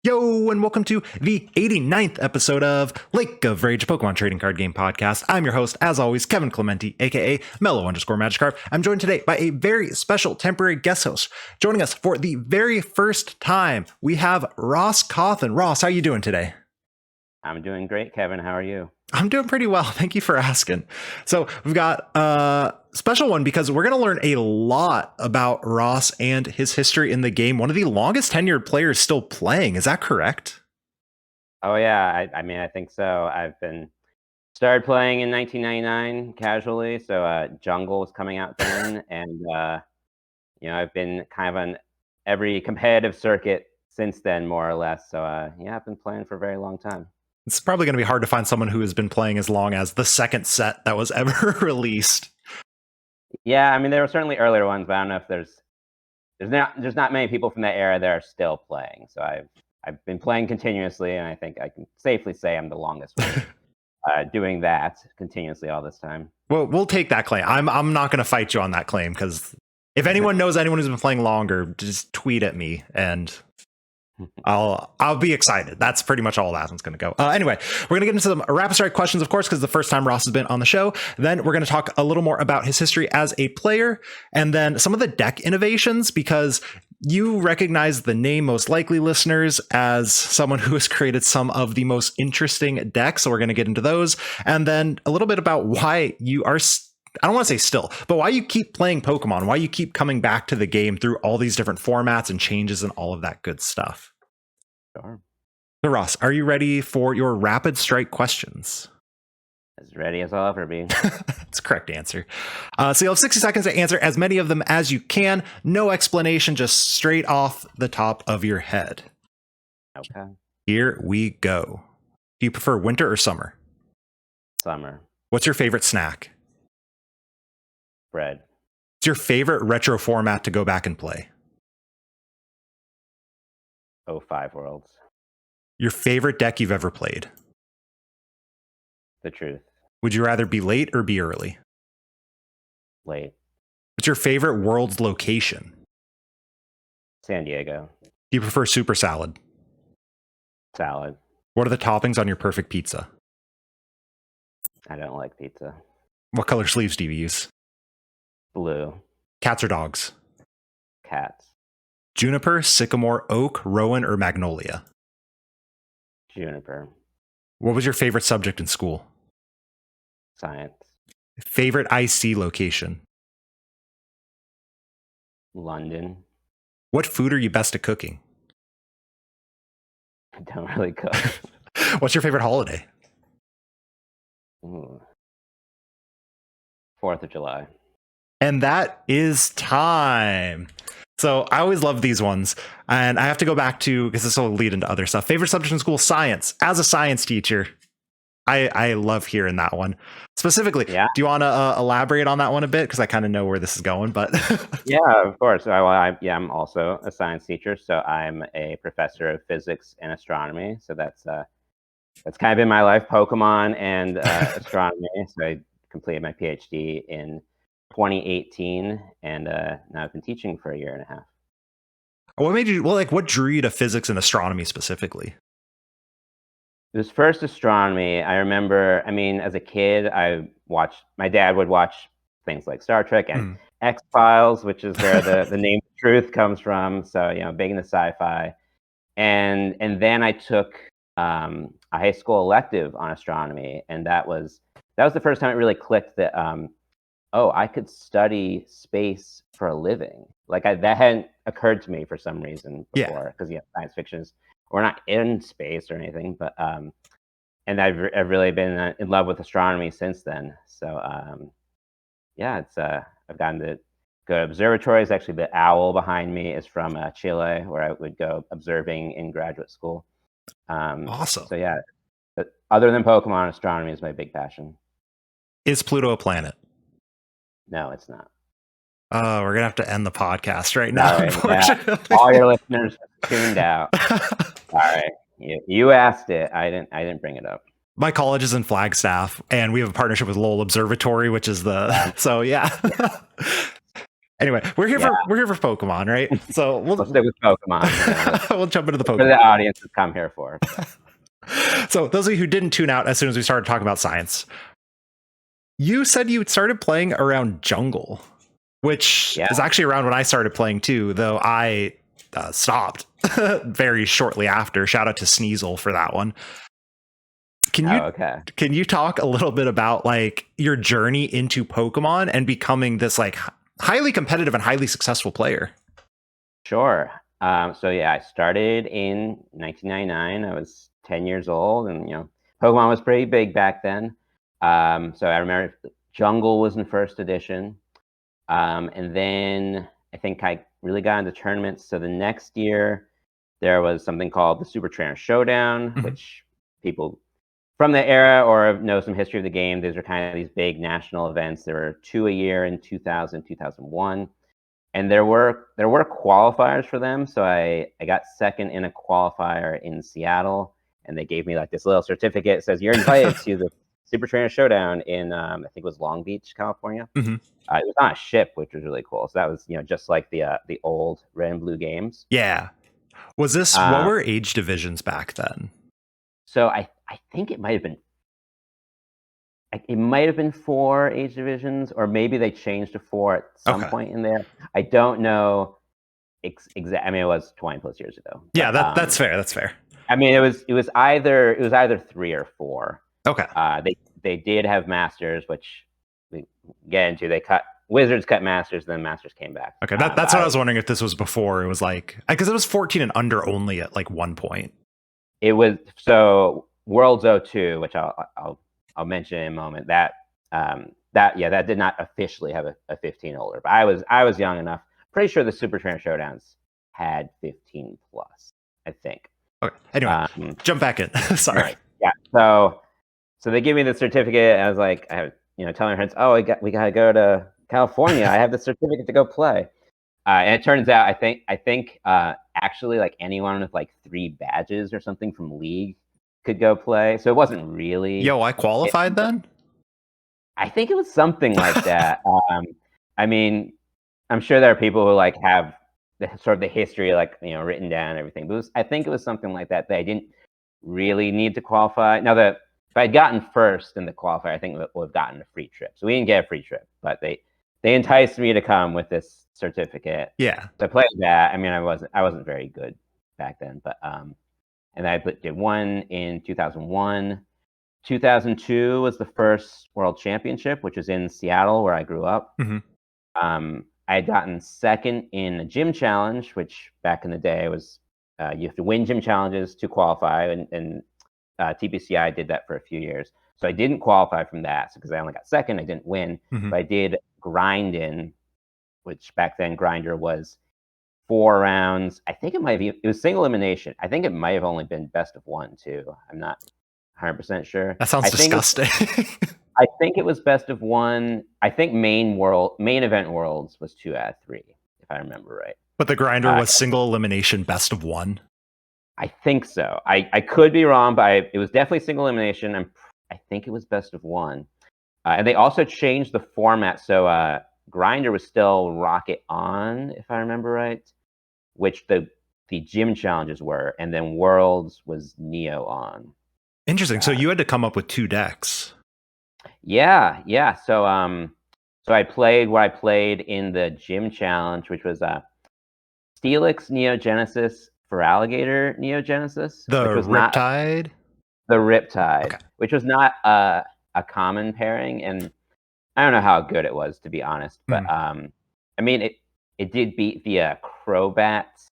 Yo, and welcome to the 89th episode of Lake of Rage, a Pokemon trading card game podcast. I'm your host, as always, Kevin Clementi, aka Mellow_Magikarp. I'm joined today by a very special temporary guest host. Joining us for the very first time, we have Ross Cawthon. Ross, how you doing today? I'm doing great, Kevin. How are you? I'm doing pretty well. Thank you for asking. So we've got a special one because we're going to learn a lot about Ross and his history in the game. One of the longest tenured players still playing. Is that correct? Oh yeah, I think so. Started playing in 1999 casually, so Jungle was coming out then, and I've been kind of on every competitive circuit since then, more or less. So I've been playing for a very long time. It's probably going to be hard to find someone who has been playing as long as the second set that was ever released. Yeah, I mean there were certainly earlier ones, but I don't know if there's not many people from that era that are still playing. So I've been playing continuously, and I think I can safely say I'm the longest one doing that continuously all this time. Well, we'll take that claim. I'm not going to fight you on that claim, because if anyone knows anyone who's been playing longer, just tweet at me and I'll be excited. That's pretty much all that one's going to go. Anyway, we're going to get into some rapid fire questions, of course, because the first time Ross has been on the show. Then we're going to talk a little more about his history as a player, and then some of the deck innovations, because you recognize the name, most likely listeners, as someone who has created some of the most interesting decks. So we're going to get into those, and then a little bit about why you are I don't want to say still, but why you keep playing Pokemon, why you keep coming back to the game through all these different formats and changes and all of that good stuff. Sure. So Ross, are you ready for your rapid strike questions? As ready as I'll ever be. That's a correct answer. So you'll have 60 seconds to answer as many of them as you can. No explanation, just straight off the top of your head. Okay. Here we go. Do you prefer winter or summer? Summer. What's your favorite snack? Bread. What's your favorite retro format to go back and play? 05 Worlds. Your favorite deck you've ever played? The Truth. Would you rather be late or be early? Late. What's your favorite Worlds location? San Diego. Do you prefer soup or salad? Salad. What are the toppings on your perfect pizza? I don't like pizza. What color sleeves do you use? Blue. Cats or dogs? Cats. Juniper, sycamore, oak, rowan, or magnolia? Juniper. What was your favorite subject in school? Science. Favorite IC location? London. What food are you best at cooking? I don't really cook. What's your favorite holiday? Ooh. 4th of July. And that is time. So I always love these ones, and I have to go back to, because this will lead into other stuff. Favorite subject in school? Science. As a science teacher, I love hearing that one. Specifically, Yeah. Do you want to elaborate on that one a bit? Because I kind of know where this is going, but Yeah, of course. I'm also a science teacher, so I'm a professor of physics and astronomy. So that's kind of been my life, Pokemon and astronomy. So I completed my PhD in 2018, and now I've been teaching for a year and a half. what made you? Well, like, what drew you to physics and astronomy specifically? It was first astronomy. I remember, as a kid, my dad would watch things like Star Trek and X-Files, which is where the name Truth comes from. So, big into sci-fi. And then I took a high school elective on astronomy, and that was the first time it really clicked that, I could study space for a living. Like that hadn't occurred to me for some reason before, because science fiction is, we're not in space or anything, but and I've really been in love with astronomy since then. So it's I've gotten to go to observatories. Actually, the owl behind me is from Chile, where I would go observing in graduate school. Awesome. So yeah, but other than Pokemon, astronomy is my big passion. Is Pluto a planet? No, it's not. Oh, we're gonna have to end the podcast right now. Unfortunately. Yeah. All your listeners tuned out. All right, you asked it. I didn't bring it up. My college is in Flagstaff, and we have a partnership with Lowell Observatory, which is so yeah. Anyway, we're here for Pokemon, right? So we'll stick with Pokemon. we'll jump into the Pokemon. For the audience has come here for. So those of you who didn't tune out as soon as we started talking about science, you said you started playing around Jungle, which is actually around when I started playing too, though I stopped very shortly after. Shout out to Sneasel for that one. Can you talk a little bit about like your journey into Pokemon and becoming this like highly competitive and highly successful player? Sure. So yeah, I started in 1999. I was 10 years old, and Pokemon was pretty big back then. So I remember Jungle was in first edition, and then I think I really got into tournaments. So the next year, there was something called the Super Trainer Showdown, which people from the era or know some history of the game, these are kind of these big national events. There were 2 a year in 2000, 2001. And there were qualifiers for them. So I got second in a qualifier in Seattle, and they gave me like this little certificate. It says you're invited to the Super Trainer Showdown in I think it was Long Beach, California. It was on a ship, which was really cool. So that was just like the old Red and Blue games. Yeah. Was this what were age divisions back then? So I think it might have been 4 age divisions, or maybe they changed to 4 at some point in there. I don't know exactly. I mean, it was 20 plus years ago. Yeah, that's fair. That's fair. I mean, it was either 3 or 4. Okay. They did have Masters, which we get into. Wizards cut Masters, then Masters came back. Okay, that's what I was wondering, if this was before. It was like, because it was 14 and under only at like one point. It was, so Worlds 02, which I'll mention in a moment. That did not officially have a 15 older, but I was young enough. Pretty sure the Super Trainer Showdowns had 15 plus, I think. Okay. Anyway, jump back in. Sorry. Right. Yeah. So they give me the certificate, and I was like, I have telling my friends, oh, we gotta go to California. I have the certificate to go play. And it turns out, I think actually like anyone with like 3 badges or something from League could go play. So it wasn't really. Yo, I qualified then? I think it was something like that. I mean, I'm sure there are people who like have the history like written down and everything. But I think it was something like that. I didn't really need to qualify. Now that if I'd gotten first in the qualifier, I think we would have gotten a free trip. So we didn't get a free trip, but they enticed me to come with this certificate. Yeah. So I played that. I mean, I wasn't very good back then, but and I did one in 2001. 2002 was the first World Championship, which was in Seattle, where I grew up. I had gotten second in a gym challenge, which back in the day was you have to win gym challenges to qualify, and TPCI did that for a few years. So I didn't qualify from that, because I only got second. I didn't win, but I did grind in, which back then Grinder was 4 rounds. I think it was single elimination. I think it might have only been best of 1 too. I'm not 100% sure. That sounds disgusting. I think it was best of 1. I think main event worlds was 2 out of 3, if I remember right. But the Grinder was single elimination best of 1. I think so. I could be wrong, but it was definitely single elimination. I think it was best of 1. And they also changed the format. So Grinder was still Rocket On, if I remember right, which the gym challenges were, and then Worlds was Neo On. Interesting. So you had to come up with 2 decks. Yeah. So I played what I played in the gym challenge, which was Steelix Neogenesis for Alligator Neogenesis. The Riptide? The Riptide, okay. Which was not a common pairing, and I don't know how good it was, to be honest. But I mean, it did beat the Crobats.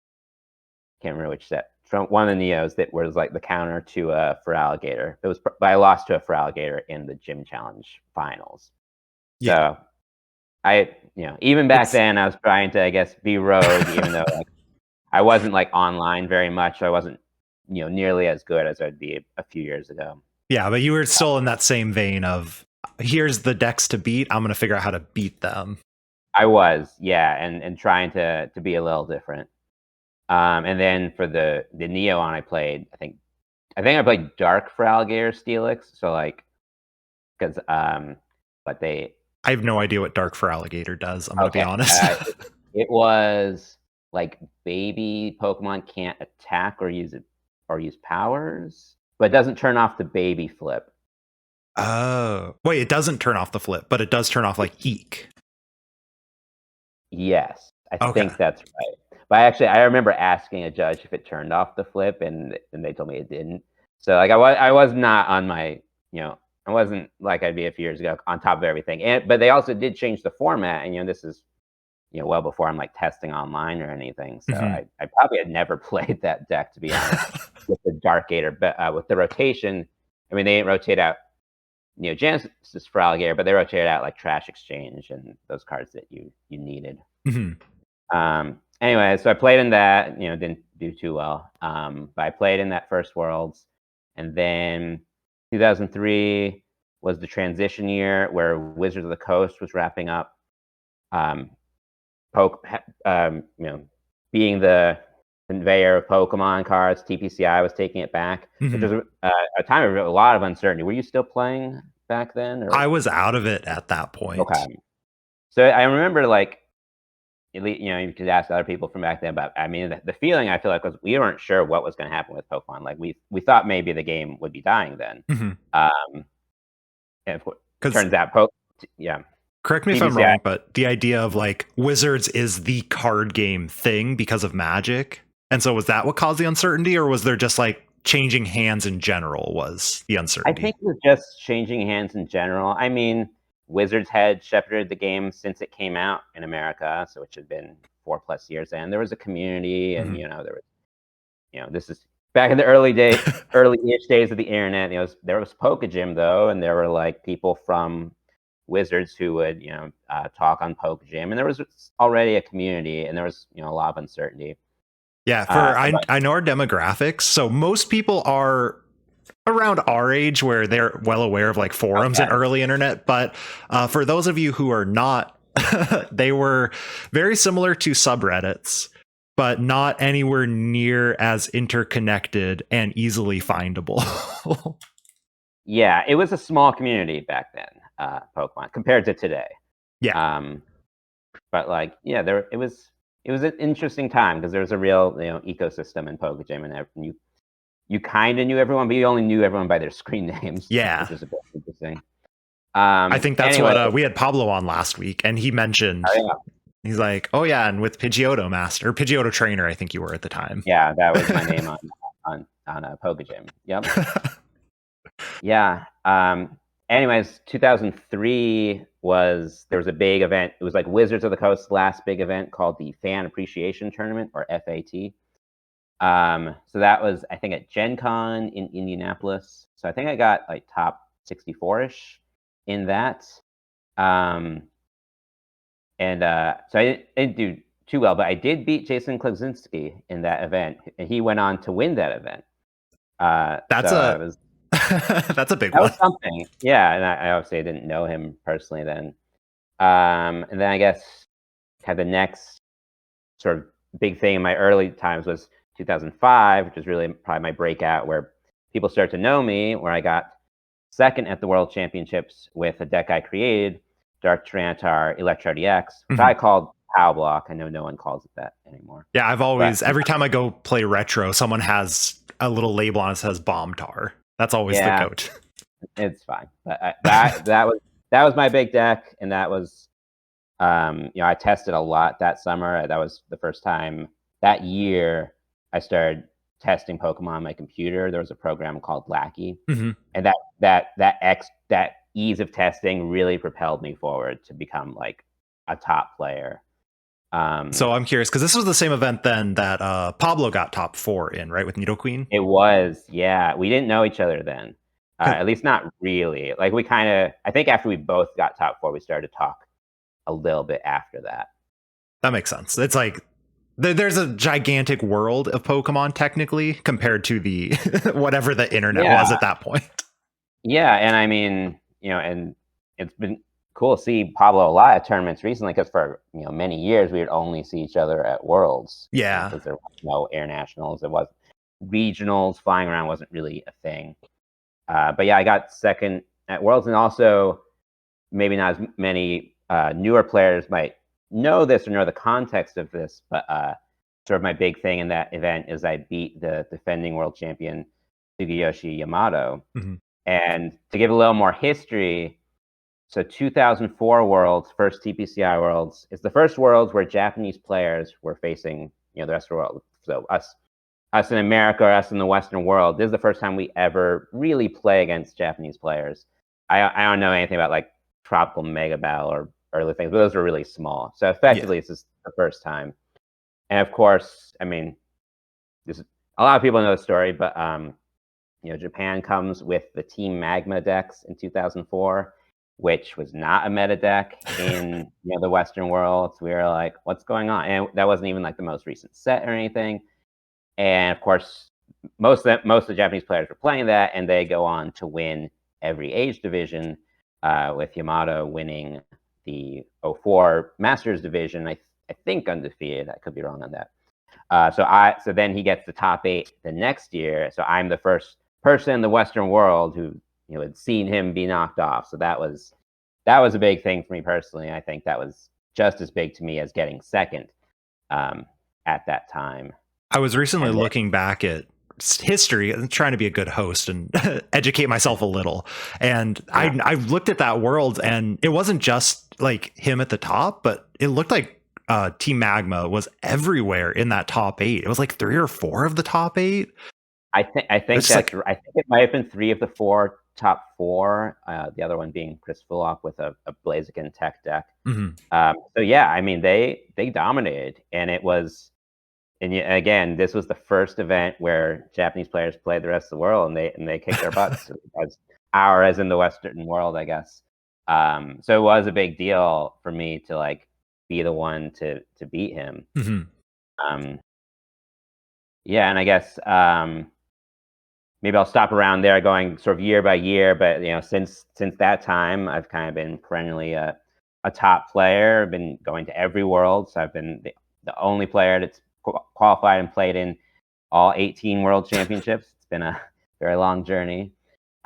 Can't remember which set. From one of the Neos that was like the counter to for Alligator. But I lost to a for Alligator in the gym challenge finals. Yeah. So I even back then I was trying to, I guess, be rogue, even though like I wasn't like online very much. So I wasn't nearly as good as I'd be a few years ago. Yeah, but you were still in that same vein of, here's the decks to beat, I'm gonna figure out how to beat them. I was, yeah, and trying to be a little different. And then for the Neo On I played, I think I played Dark for Alligator Steelix. So like, because but they I have no idea what Dark for Alligator does. I'm gonna be honest. It was like baby Pokemon can't attack or use powers, but it doesn't turn off the baby flip. Oh, wait, it doesn't turn off the flip, but it does turn off like Eek. Yes, I think that's right. But I remember asking a judge if it turned off the flip, and they told me it didn't. So like I was not on my, I wasn't like I'd be a few years ago on top of everything. But they also did change the format, and this is well before I'm like testing online or anything. So I probably had never played that deck, to be honest, with the Dark Gator. But with the rotation, I mean, they didn't rotate out Genesis for Alligator, but they rotated out like Trash Exchange and those cards that you needed. Anyway, so I played in that, didn't do too well. But I played in that first Worlds, and then 2003 was the transition year where Wizards of the Coast was wrapping up. Being the conveyor of Pokemon cards, TPCI was taking it back, which was a time of a lot of uncertainty. Were you still playing back then? Or? I was out of it at that point. Okay. So I remember, like, you could ask other people from back then, but I mean, the feeling I feel like was we weren't sure what was going to happen with Pokemon. Like we thought maybe the game would be dying then. And it turns out, correct me if I'm wrong, but the idea of like Wizards is the card game thing because of Magic. And so was that what caused the uncertainty, or was there just like changing hands in general was the uncertainty? I think it was just changing hands in general. I mean, Wizards had shepherded the game since it came out in America, so which had been 4+ years. And there was a community, and there was, this is back in the early-ish days of the internet. There was Pokegym though, and there were like people from Wizards who would talk on Pokegym, and there was already a community, and there was a lot of uncertainty. Yeah, I know our demographics, so most people are around our age where they're well aware of like forums and early internet, but for those of you who are not, they were very similar to subreddits, but not anywhere near as interconnected and easily findable. Yeah, it was a small community back then, Pokemon, compared to today. Yeah. But like, it was an interesting time because there was a real ecosystem in Pokegym, and you kind of knew everyone, but you only knew everyone by their screen names. Yeah, which is a bit interesting. I think that's what we had Pablo on last week, and he mentioned he's like, oh yeah, and with Pidgeotto Master, or Pidgeotto Trainer, I think you were at the time. Yeah, that was my name on Pokegym. Yep. Yeah. Anyways, 2003 there was a big event. It was like Wizards of the Coast's last big event called the Fan Appreciation Tournament, or FAT. So that was, I think, at Gen Con in Indianapolis. So I think I got like top 64-ish in that. So I didn't do too well, but I did beat Jason Klaczynski in that event, and he went on to win that event. That's a big one. Was something. Yeah, and I obviously didn't know him personally then. And then I guess kind of the next sort of big thing in my early times was 2005, which was really probably my breakout, where people started to know me, where I got second at the World Championships with a deck I created, Dark Tyranitar Electrode EX, which I called Pow Block. I know no one calls it that anymore. Yeah, I've always, every time I go play Retro, someone has a little label on it that says Bomb Tar. That's always the goat. It's fine. But that was my big deck, and that was, I tested a lot that summer. That was the first time that year I started testing Pokemon on my computer. There was a program called Lackey, and that ease of testing really propelled me forward to become like a top player. So I'm curious, because this was the same event then that Pablo got top 4 in, right, with Nidoqueen? It was, yeah. We didn't know each other then, at least not really. Like we kind of, I think after we both got top 4, we started to talk a little bit after that. That makes sense. It's like there's a gigantic world of Pokemon technically compared to the whatever the internet was at that point. Yeah, and I mean, and it's been cool to see Pablo a lot of tournaments recently, because for many years we would only see each other at Worlds. Yeah, because there was no air nationals, there was regionals, flying around wasn't really a thing. But yeah, I got second at Worlds, and also maybe not as many newer players might know this or know the context of this, but sort of my big thing in that event is I beat the defending world champion Tsugiyoshi Yamato. Mm-hmm. And to give a little more history, so 2004 Worlds, first TPCI Worlds, is the first Worlds where Japanese players were facing, the rest of the world. So us in America, or us in the Western world, this is the first time we ever really play against Japanese players. I don't know anything about like Tropical Mega Battle or early things, but those were really small. So effectively, This is the first time. And of course, I mean, a lot of people know the story, but Japan comes with the Team Magma decks in 2004, which was not a meta deck in the Western world. So we were like, what's going on? And that wasn't even like the most recent set or anything. And of course, most of the Japanese players were playing that, and they go on to win every age division, with Yamato winning the 04 Masters division. I think undefeated. I could be wrong on that. So then he gets the top 8 the next year. So I'm the first person in the Western world who had seen him be knocked off. So that was a big thing for me personally. I think that was just as big to me as getting second at that time. I was recently looking back at history and trying to be a good host and educate myself a little. And I looked at that world, and it wasn't just like him at the top, but it looked like Team Magma was everywhere in that top 8. It was like 3 or 4 of the top 8. I think I think it might have been 3 of the 4 top 4. The other one being Chris Fulop with a Blaziken tech deck. Mm-hmm. So yeah, I mean they dominated, and it was. And again, this was the first event where Japanese players played the rest of the world, and they kicked their butts, as in the Western world, I guess. So it was a big deal for me to like be the one to beat him. Mm-hmm. Yeah, and I guess maybe I'll stop around there, going sort of year by year. But since that time, I've kind of been perennially a top player. I've been going to every world, so I've been the only player that's qualified and played in all 18 world championships. It's been a very long journey.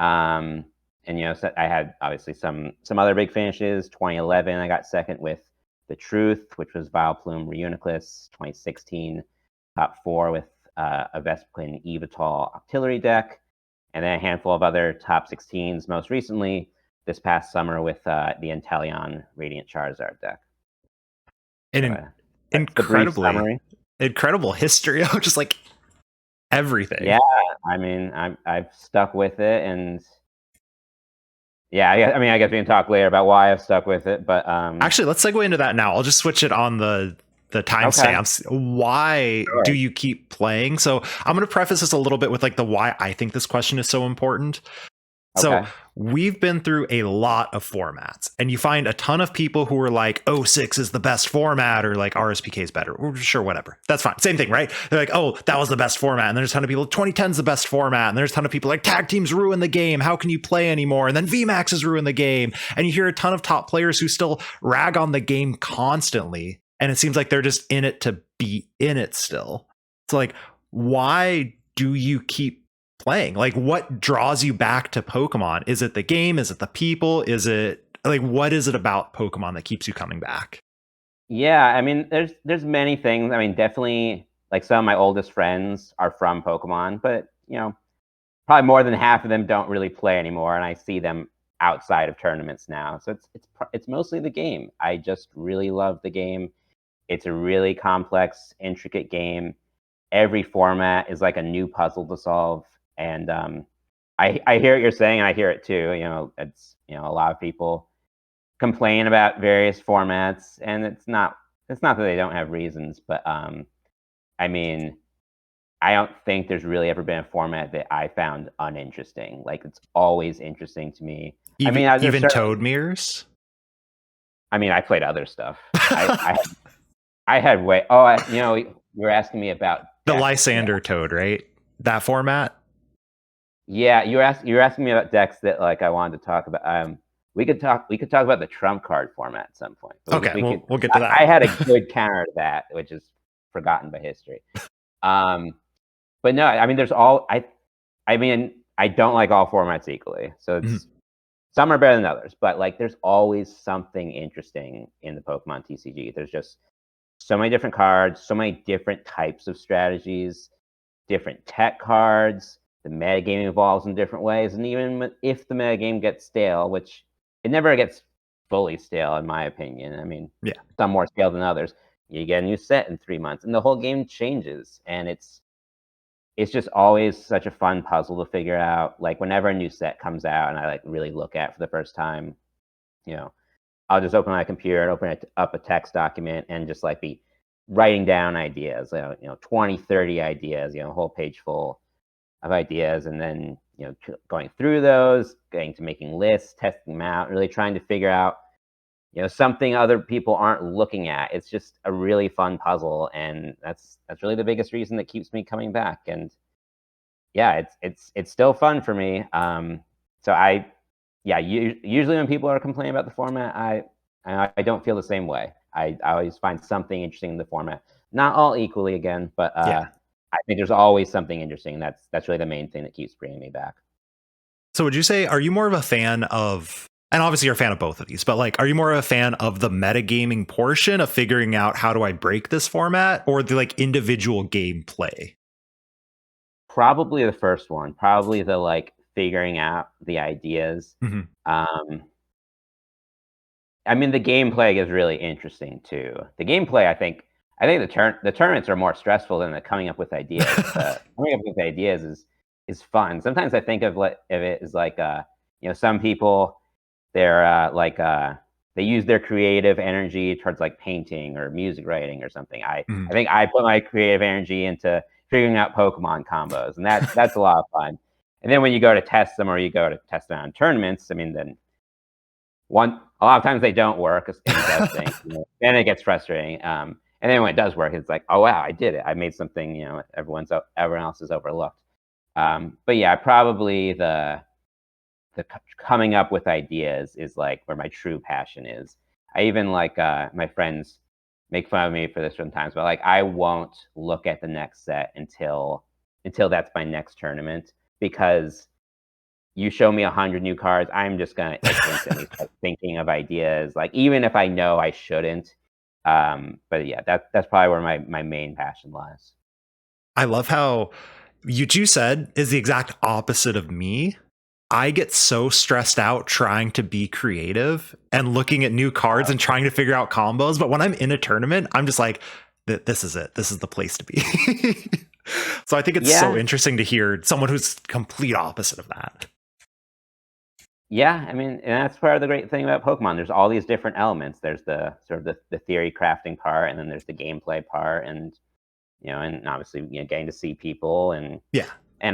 And so I had obviously some other big finishes. 2011, I got second with The Truth, which was Vileplume Reuniclus. 2016, top 4 with a Vespiquen Evital Octillery deck, and then a handful of other top 16s. Most recently, this past summer with the Inteleon Radiant Charizard deck. And incredibly. Incredible history of just like everything. Yeah, I mean, I've stuck with it, and yeah, I guess we can talk later about why I've stuck with it. But actually, let's segue into that now. I'll just switch it on the timestamps. Okay. Why do you keep playing? So I'm going to preface this a little bit with like the why I think this question is so important. So we've been through a lot of formats, and you find a ton of people who are like, 06 is the best format, or like RSPK is better, or sure, whatever. That's fine. Same thing, right? They're like, oh, that was the best format. And there's a ton of people, 2010 is the best format. And there's a ton of people like tag teams ruin the game. How can you play anymore? And then VMAX has ruined the game. And you hear a ton of top players who still rag on the game constantly. And it seems like they're just in it to be in it still. It's like, why do you keep playing? Like, what draws you back to Pokemon? Is it the game? Is it the people? Is it like, what is it about Pokemon that keeps you coming back? Yeah, I mean, there's many things. I mean, definitely like some of my oldest friends are from Pokemon, but probably more than half of them don't really play anymore, and I see them outside of tournaments now. So it's mostly the game. I just really love the game. It's a really complex, intricate game. Every format is like a new puzzle to solve. And I hear what you're saying, and I hear it too. It's a lot of people complain about various formats, and it's not that they don't have reasons, but I mean, I don't think there's really ever been a format that I found uninteresting. Like, it's always interesting to me. Even Toad Mirrors. I mean, I played other stuff. I had way. Oh, you were asking me about the Lysander Toad, right? That format. Yeah, you were asking me about decks that like I wanted to talk about. We could talk about the trump card format at some point. We'll get to that. I had a good counter to that, which is forgotten by history. But no, I mean, I don't like all formats equally. So some are better than others, but like there's always something interesting in the Pokemon TCG. There's just so many different cards, so many different types of strategies, different tech cards. The metagame evolves in different ways, and even if the metagame gets stale, which it never gets fully stale, in my opinion. I mean, Yeah. some more stale than others. You get a new set in 3 months, and the whole game changes, and it's just always such a fun puzzle to figure out. Like whenever a new set comes out, and I like really look at for the first time, you know, I'll just open my computer and open up a text document and just like be writing down ideas, 20, 30 ideas, a whole page full of ideas, and then going through those, getting to making lists, testing them out, really trying to figure out something other people aren't looking at. It's just a really fun puzzle, and that's really the biggest reason that keeps me coming back. And yeah, it's still fun for me. So usually when people are complaining about the format, I don't feel the same way. I always find something interesting in the format. Not all equally, again, but I think there's always something interesting. That's really the main thing that keeps bringing me back. So would you say, are you more of a fan of, and obviously you're a fan of both of these, but like, are you more of a fan of the metagaming portion of figuring out how do I break this format, or the like individual gameplay? Probably the first one. Probably the like figuring out the ideas. Mm-hmm. I mean, the gameplay is really interesting too. The gameplay, I think the tournaments are more stressful than the coming up with ideas. Coming up with ideas is fun. Sometimes I think of it as like some people they're they use their creative energy towards like painting or music writing or something. I think I put my creative energy into figuring out Pokemon combos, and that's a lot of fun. And then when you go to test them, or you go to test them on tournaments, I mean, then a lot of times they don't work in testing. Then it gets frustrating. And then when it does work, it's like, oh wow, I did it. I made something everyone else has overlooked. But yeah, probably the coming up with ideas is like where my true passion is. I even like my friends make fun of me for this sometimes, but like I won't look at the next set until that's my next tournament, because you show me 100 new cards, I'm just gonna instantly start thinking of ideas, like even if I know I shouldn't. But yeah, that's probably where my main passion lies. I love how you two said is the exact opposite of me. I get so stressed out trying to be creative and looking at new cards and trying to figure out combos. But when I'm in a tournament, I'm just like, this is it. This is the place to be. So I think it's so interesting to hear someone who's complete opposite of that. Yeah, I mean, and that's part of the great thing about Pokemon. There's all these different elements. There's the sort of the theory crafting part, and then there's the gameplay part, and and obviously getting to see people, and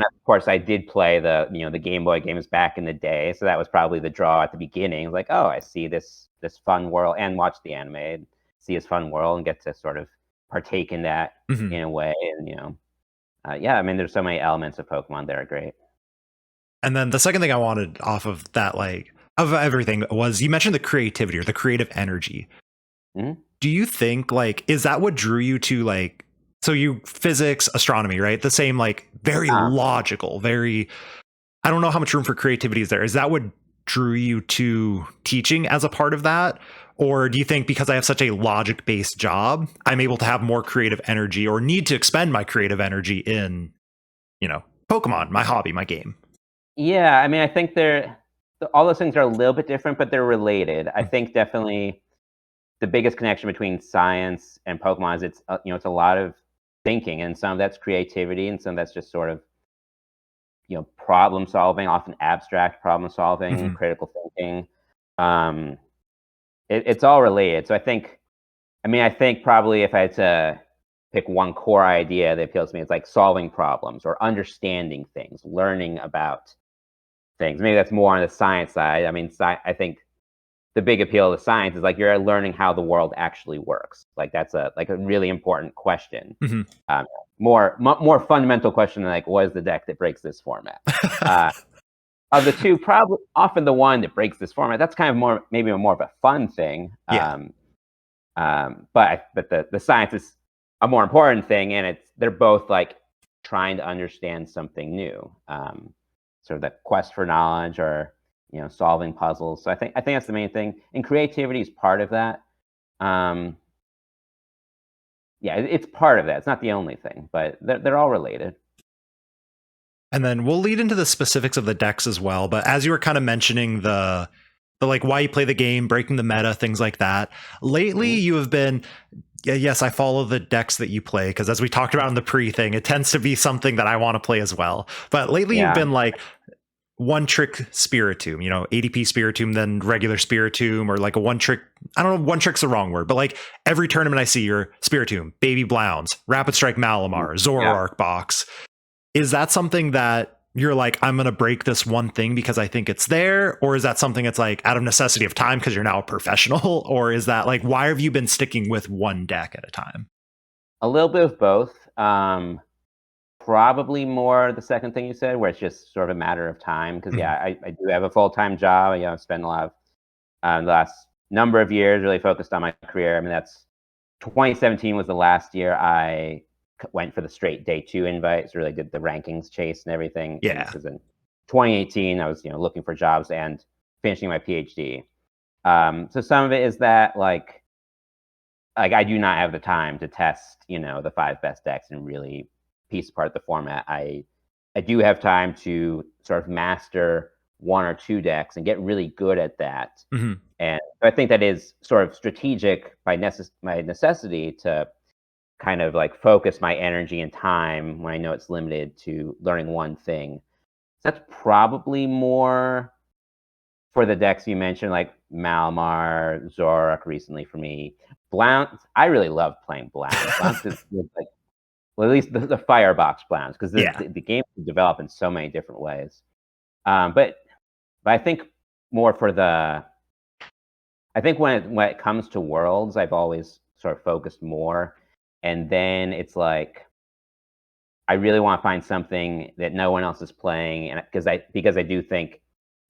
of course I did play the the Game Boy games back in the day, so that was probably the draw at the beginning. Like, oh, I see this fun world, and watch the anime, and see this fun world, and get to sort of partake in that in a way, and I mean, there's so many elements of Pokemon that are great. And then the second thing I wanted off of that, like of everything, was you mentioned the creativity or the creative energy. Mm-hmm. Do you think like, is that what drew you to like, so you physics, astronomy, right? The same, like very logical, very, I don't know how much room for creativity is there. Is that what drew you to teaching as a part of that? Or do you think because I have such a logic based job, I'm able to have more creative energy, or need to expend my creative energy in, Pokemon, my hobby, my game? Yeah, I mean, I think all those things are a little bit different, but they're related. I think definitely the biggest connection between science and Pokemon is it's a lot of thinking, and some of that's creativity, and some of that's just sort of problem solving, often abstract problem solving, critical thinking. It's all related. So I think probably if I had to pick one core idea that appeals to me, it's like solving problems or understanding things, learning about things. Maybe that's more on the science side. I mean, I think the big appeal of science is like you're learning how the world actually works. Like that's a really important question. More fundamental question than like, what is the deck that breaks this format? Of the two, probably often the one that breaks this format. That's kind of maybe more of a fun thing. But the science is a more important thing, and they're both like trying to understand something new. Sort of the quest for knowledge, or solving puzzles. So I think that's the main thing, and creativity is part of that. Um, yeah, it's part of that. It's not the only thing, but they're all related. And then we'll lead into the specifics of the decks as well. But as you were kind of mentioning the like why you play the game, breaking the meta, things like that. Lately, you have been, yes, I follow the decks that you play because as we talked about in the pre thing, it tends to be something that I want to play as well. But lately, you've been like one trick Spiritomb, ADP Spiritomb, then regular Spiritomb, or like a one trick. I don't know, one trick's the wrong word, but like every tournament I see, you're Spiritomb, Baby Blounds, Rapid Strike Malamar, Zoroark Box. Is that something that you're like, I'm going to break this one thing because I think it's there? Or is that something that's like out of necessity of time because you're now a professional? Or is that like, why have you been sticking with one deck at a time? A little bit of both. Probably more the second thing you said, where it's just sort of a matter of time. Because I do have a full-time job. I've spent a lot of the last number of years really focused on my career. I mean, 2017 was the last year I went for the straight day 2 invites, really did the rankings chase and everything. Yeah. Because in 2018, I was looking for jobs and finishing my PhD. So some of it is that like I do not have the time to test the 5 best decks and really piece apart the format. I do have time to sort of master 1 or 2 decks and get really good at that. And I think that is sort of strategic by necessity to kind of like focus my energy and time when I know it's limited to learning one thing. That's probably more for the decks you mentioned, like Malamar, Zoroark recently for me. Blounce, I really love playing Blounce. Blounce is like, well, at least the Firebox Blounce, because the game can develop in so many different ways. But I think more for I think when it comes to Worlds, I've always sort of focused more. And then it's like, I really want to find something that no one else is playing. And because I do think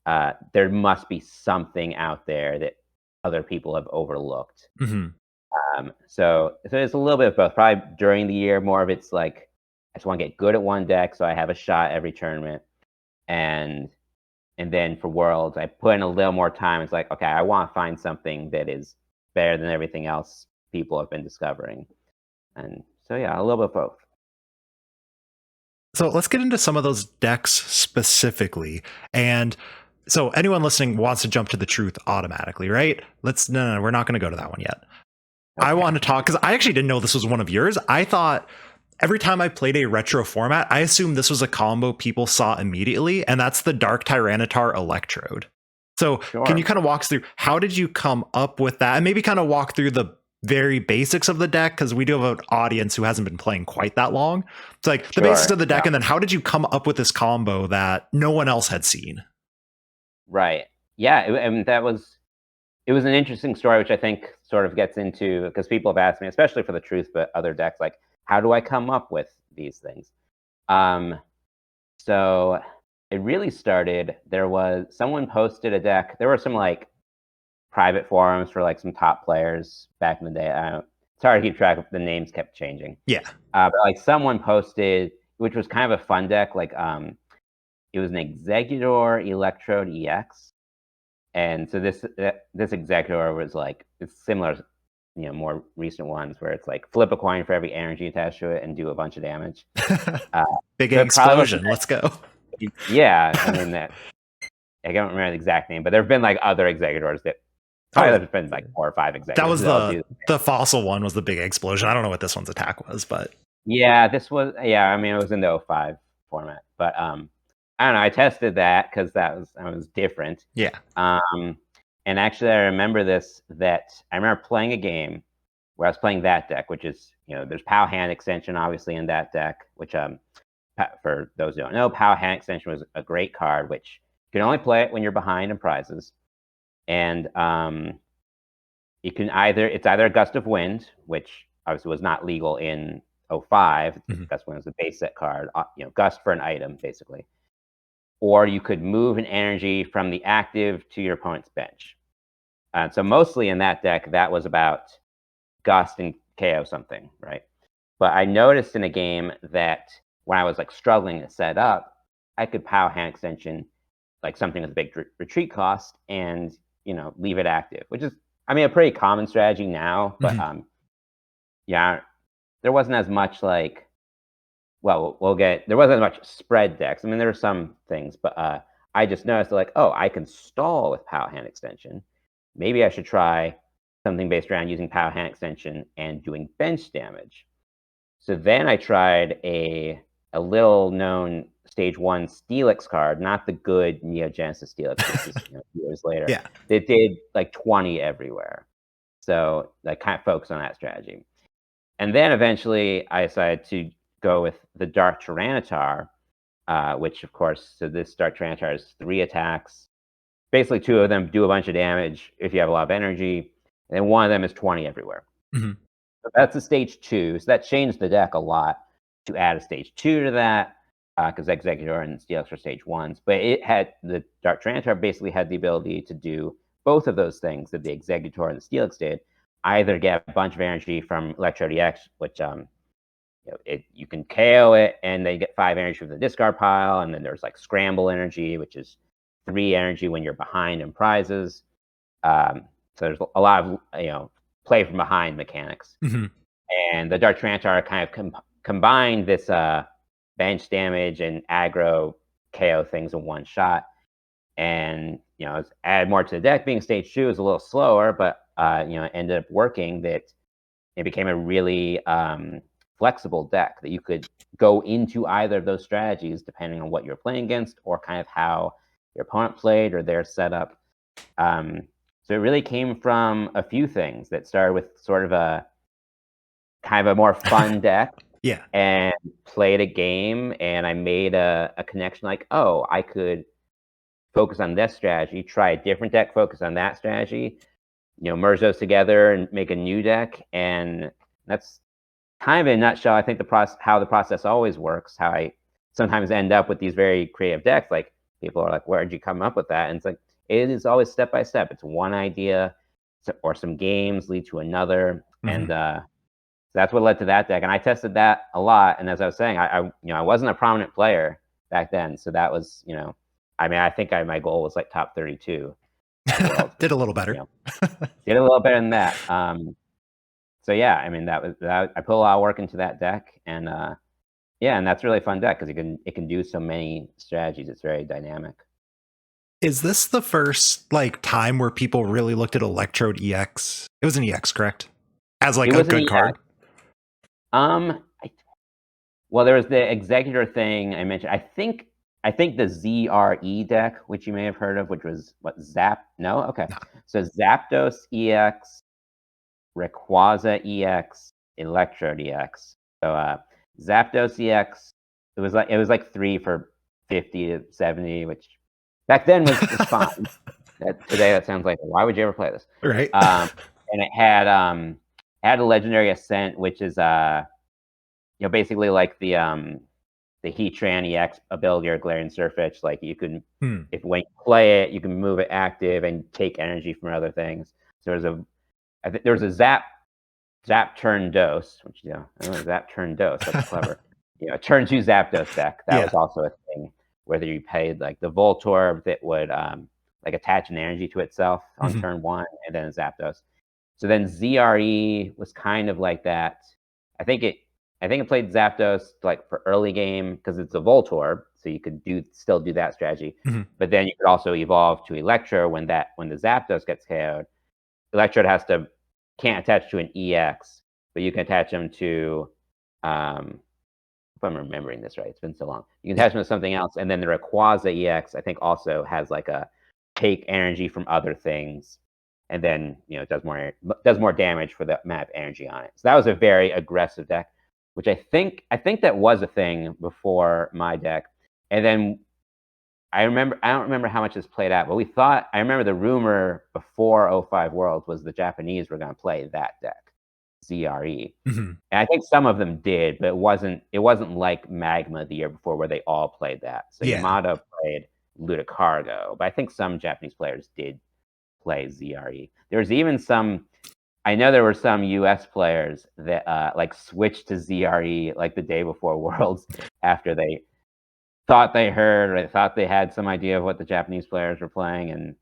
there must be something out there that other people have overlooked. So it's a little bit of both. Probably during the year, more of it's like I just want to get good at one deck, so I have a shot every tournament, and then for Worlds, I put in a little more time. It's like, okay, I want to find something that is better than everything else people have been discovering, and so a little bit of both. So let's get into some of those decks specifically. And so anyone listening wants to jump to the truth automatically, right? No, we're not going to go to that one yet. Okay. I want to talk because I actually didn't know this was one of yours. I thought every time I played a retro format, I assumed this was a combo people saw immediately, and that's the Dark Tyranitar Electrode. So Can you kind of walk us through how did you come up with that, and maybe kind of walk through the very basics of the deck, because we do have an audience who hasn't been playing quite that long. It's like the basics of the deck, and then how did you come up with this combo that no one else had seen? Right. Yeah, and it was an interesting story, which I think sort of gets into, because people have asked me, especially for the truth, but other decks, like, how do I come up with these things? So it really started, someone posted a deck. There were some like private forums for like some top players back in the day. It's hard to keep track of, the names kept changing. Yeah. But like someone posted, which was kind of a fun deck, like it was an Executor Electrode EX. And so this Executor was like, it's similar, more recent ones where it's like flip a coin for every energy attached to it and do a bunch of damage. Big explosion. Let's go. Yeah, I mean I don't remember the exact name, but there have been like other Executors that there's been like 4 or 5 Executors. That was the fossil one was the big explosion. I don't know what this one's attack was, but yeah, this was I mean it was in the 05 format, but I don't know. I tested that because that was different. Yeah. And actually, I remember that I remember playing a game where I was playing that deck, which is, there's POW Hand Extension, obviously, in that deck, which, for those who don't know, POW Hand Extension was a great card, which you can only play it when you're behind in prizes. And it's either a Gust of Wind, which obviously was not legal in 05. Gust of Wind was a base set card, Gust for an item, basically. Or you could move an energy from the active to your opponent's bench. So mostly in that deck, that was about Gust and KO something, right? But I noticed in a game that when I was like struggling to set up, I could POW Hand Extension like something with a big retreat cost and, leave it active, which is, a pretty common strategy now. But yeah, there wasn't as much like, well, there wasn't as much spread decks. There were some things, but I just noticed like, oh, I can stall with Power Hand Extension. Maybe I should try something based around using Power Hand Extension and doing bench damage. So then I tried a little known stage 1 Steelix card, not the good Neo Genesis Steelix, which is years later. Yeah. That did like 20 everywhere. So I kind of focused on that strategy. And then eventually I decided to go with the Dark Tyranitar, which of course, so this Dark Tyranitar has 3 attacks. Basically 2 of them do a bunch of damage if you have a lot of energy, and then 1 of them is 20 everywhere. So that's a stage 2. So that changed the deck a lot to add a stage 2 to that, because Executor and Steelix are stage 1s. But the Dark Tyranitar basically had the ability to do both of those things that the Executor and the Steelix did. Either get a bunch of energy from Electrode EX, which you can KO it, and they get 5 energy from the discard pile, and then there's like Scramble energy, which is 3 energy when you're behind in prizes. So there's a lot of play from behind mechanics. And the Dark Tyranitar kind of combined this bench damage and aggro KO things in one shot. And it's added more to the deck. Being stage 2 is a little slower, but it ended up working. That it became a really flexible deck that you could go into either of those strategies depending on what you're playing against or kind of how your opponent played or their setup. So it really came from a few things that started with sort of a kind of a more fun deck. Yeah. And played a game, and I made a connection like, oh, I could focus on this strategy, try a different deck, focus on that strategy, merge those together and make a new deck. And that's kind of in a nutshell, I think how the process always works, how I sometimes end up with these very creative decks. Like people are like, where did you come up with that? And it's like, it is always step by step. It's one idea or some games lead to another. And that's what led to that deck. And I tested that a lot. And as I was saying, I wasn't a prominent player back then. So that was, I think my goal was like top 32. Did a little better. Did a little better than that. So yeah, that I put a lot of work into that deck, and and that's a really fun deck because it can do so many strategies. It's very dynamic. Is this the first time where people really looked at Electrode EX? It was an EX, correct? As a good card. Well, there was the Executor thing I mentioned. I think the ZRE deck, which you may have heard of, which was what, Zap? No? Okay. No. So Zapdos EX, Rayquaza EX, Electrode EX. So Zapdos EX, it was like 3 for 50 to 70, which back then was fine. Today that sounds like, why would you ever play this? Right. And it had a legendary Ascent, which is basically like the Heatran EX ability or Galarian Surfetch. Like you can, if when you play it, you can move it active and take energy from other things. So there was a Zap Turn Dose, which Zap Turn Dose. That's clever. Turn 2 Zapdos deck. That was also a thing. Whether you paid like the Voltorb that would like attach an energy to itself on turn 1, and then Zapdos. So then ZRE was kind of like that. I think it played Zapdos like for early game because it's a Voltorb, so you could still do that strategy. But then you could also evolve to Electro when the Zapdos gets KO'd. Electro can't attach to an EX, but you can attach them to if I'm remembering this right, it's been so long. You can attach them to something else, and then the Rayquaza EX I think also has like a take energy from other things, and then it does more damage for the amount of energy on it. So that was a very aggressive deck, which I think that was a thing before my deck. And then I don't remember how much this played out, but I remember the rumor before 05 Worlds was the Japanese were going to play that deck, ZRE. And I think some of them did, but it wasn't like Magma the year before where they all played that. So Yamato played Ludicargo, but I think some Japanese players did play ZRE. There's even I know there were some US players that switched to ZRE like the day before Worlds after they thought they heard, or they thought they had some idea of what the Japanese players were playing, and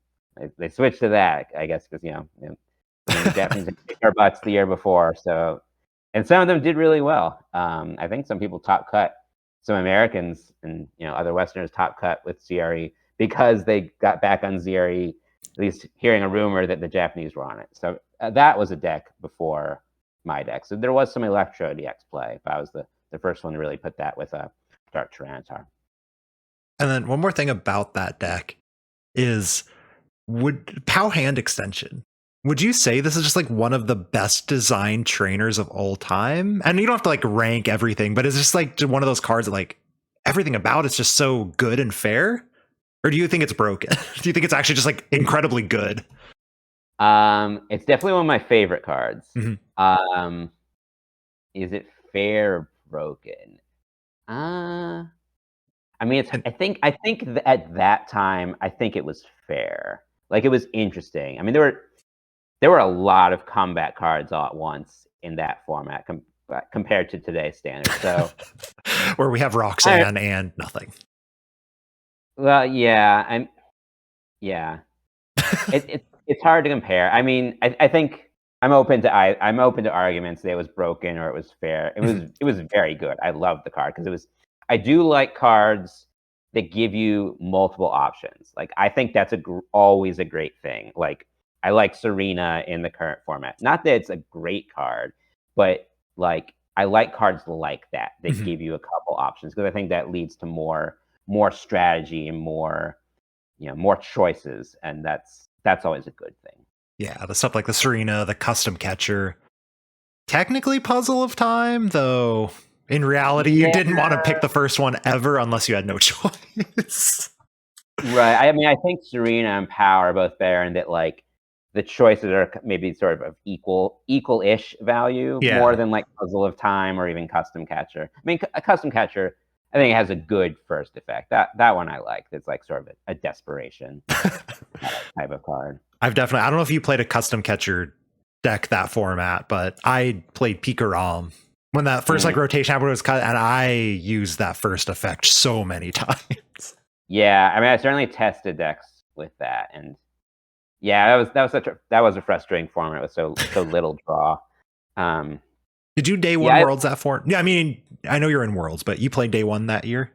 they switched to that, I guess, because the Japanese had kicked our butts the year before. So, and some of them did really well. I think some people top cut some Americans and other Westerners top cut with ZRE because they got back on ZRE, at least hearing a rumor that the Japanese were on it. So that was a deck before my deck. So there was some Electro DX play, but I was the first one to really put that with a Dark Tyranitar. And then one more thing about that deck is POW hand extension. Would you say this is just like one of the best designed trainers of all time? And you don't have to like rank everything, but it's just like one of those cards that like everything about it's just so good and fair? Or do you think it's broken? Do you think it's actually just like incredibly good? It's definitely one of my favorite cards. Mm-hmm. Is it fair or broken? I mean, I think at that time, I think it was fair. Like, it was interesting. I mean, there were a lot of combat cards all at once in that format compared to today's standard. So, where we have Roxanne and nothing. Well, yeah, it's hard to compare. I mean, I think I'm open to arguments that it was broken or it was fair. It was very good. I loved the card because I do like cards that give you multiple options. Like, I think that's always a great thing. Like, I like Serena in the current format. Not that it's a great card, but like, I like cards like that give you a couple options, because I think that leads to more strategy and more choices, and that's always a good thing. Yeah, the stuff like the Serena, the Custom Catcher, technically Puzzle of Time, though in reality you didn't want to pick the first one ever unless you had no choice. Right. I mean, I think Serena and Power are both fair in that, like, the choices are maybe sort of equal-ish value, more than like Puzzle of Time or even Custom Catcher. I mean, a Custom Catcher, I think it has a good first effect. That one I like. It's like sort of a desperation type of card. I don't know if you played a Custom Catcher deck that format, but I played Pikarom when that first like rotation happened was cut, and I used that first effect so many times. Yeah, I mean, I certainly tested decks with that, and yeah, that was a frustrating format with so little draw. Did you day one Worlds that form? Yeah, I mean, I know you're in Worlds, but you played day one that year?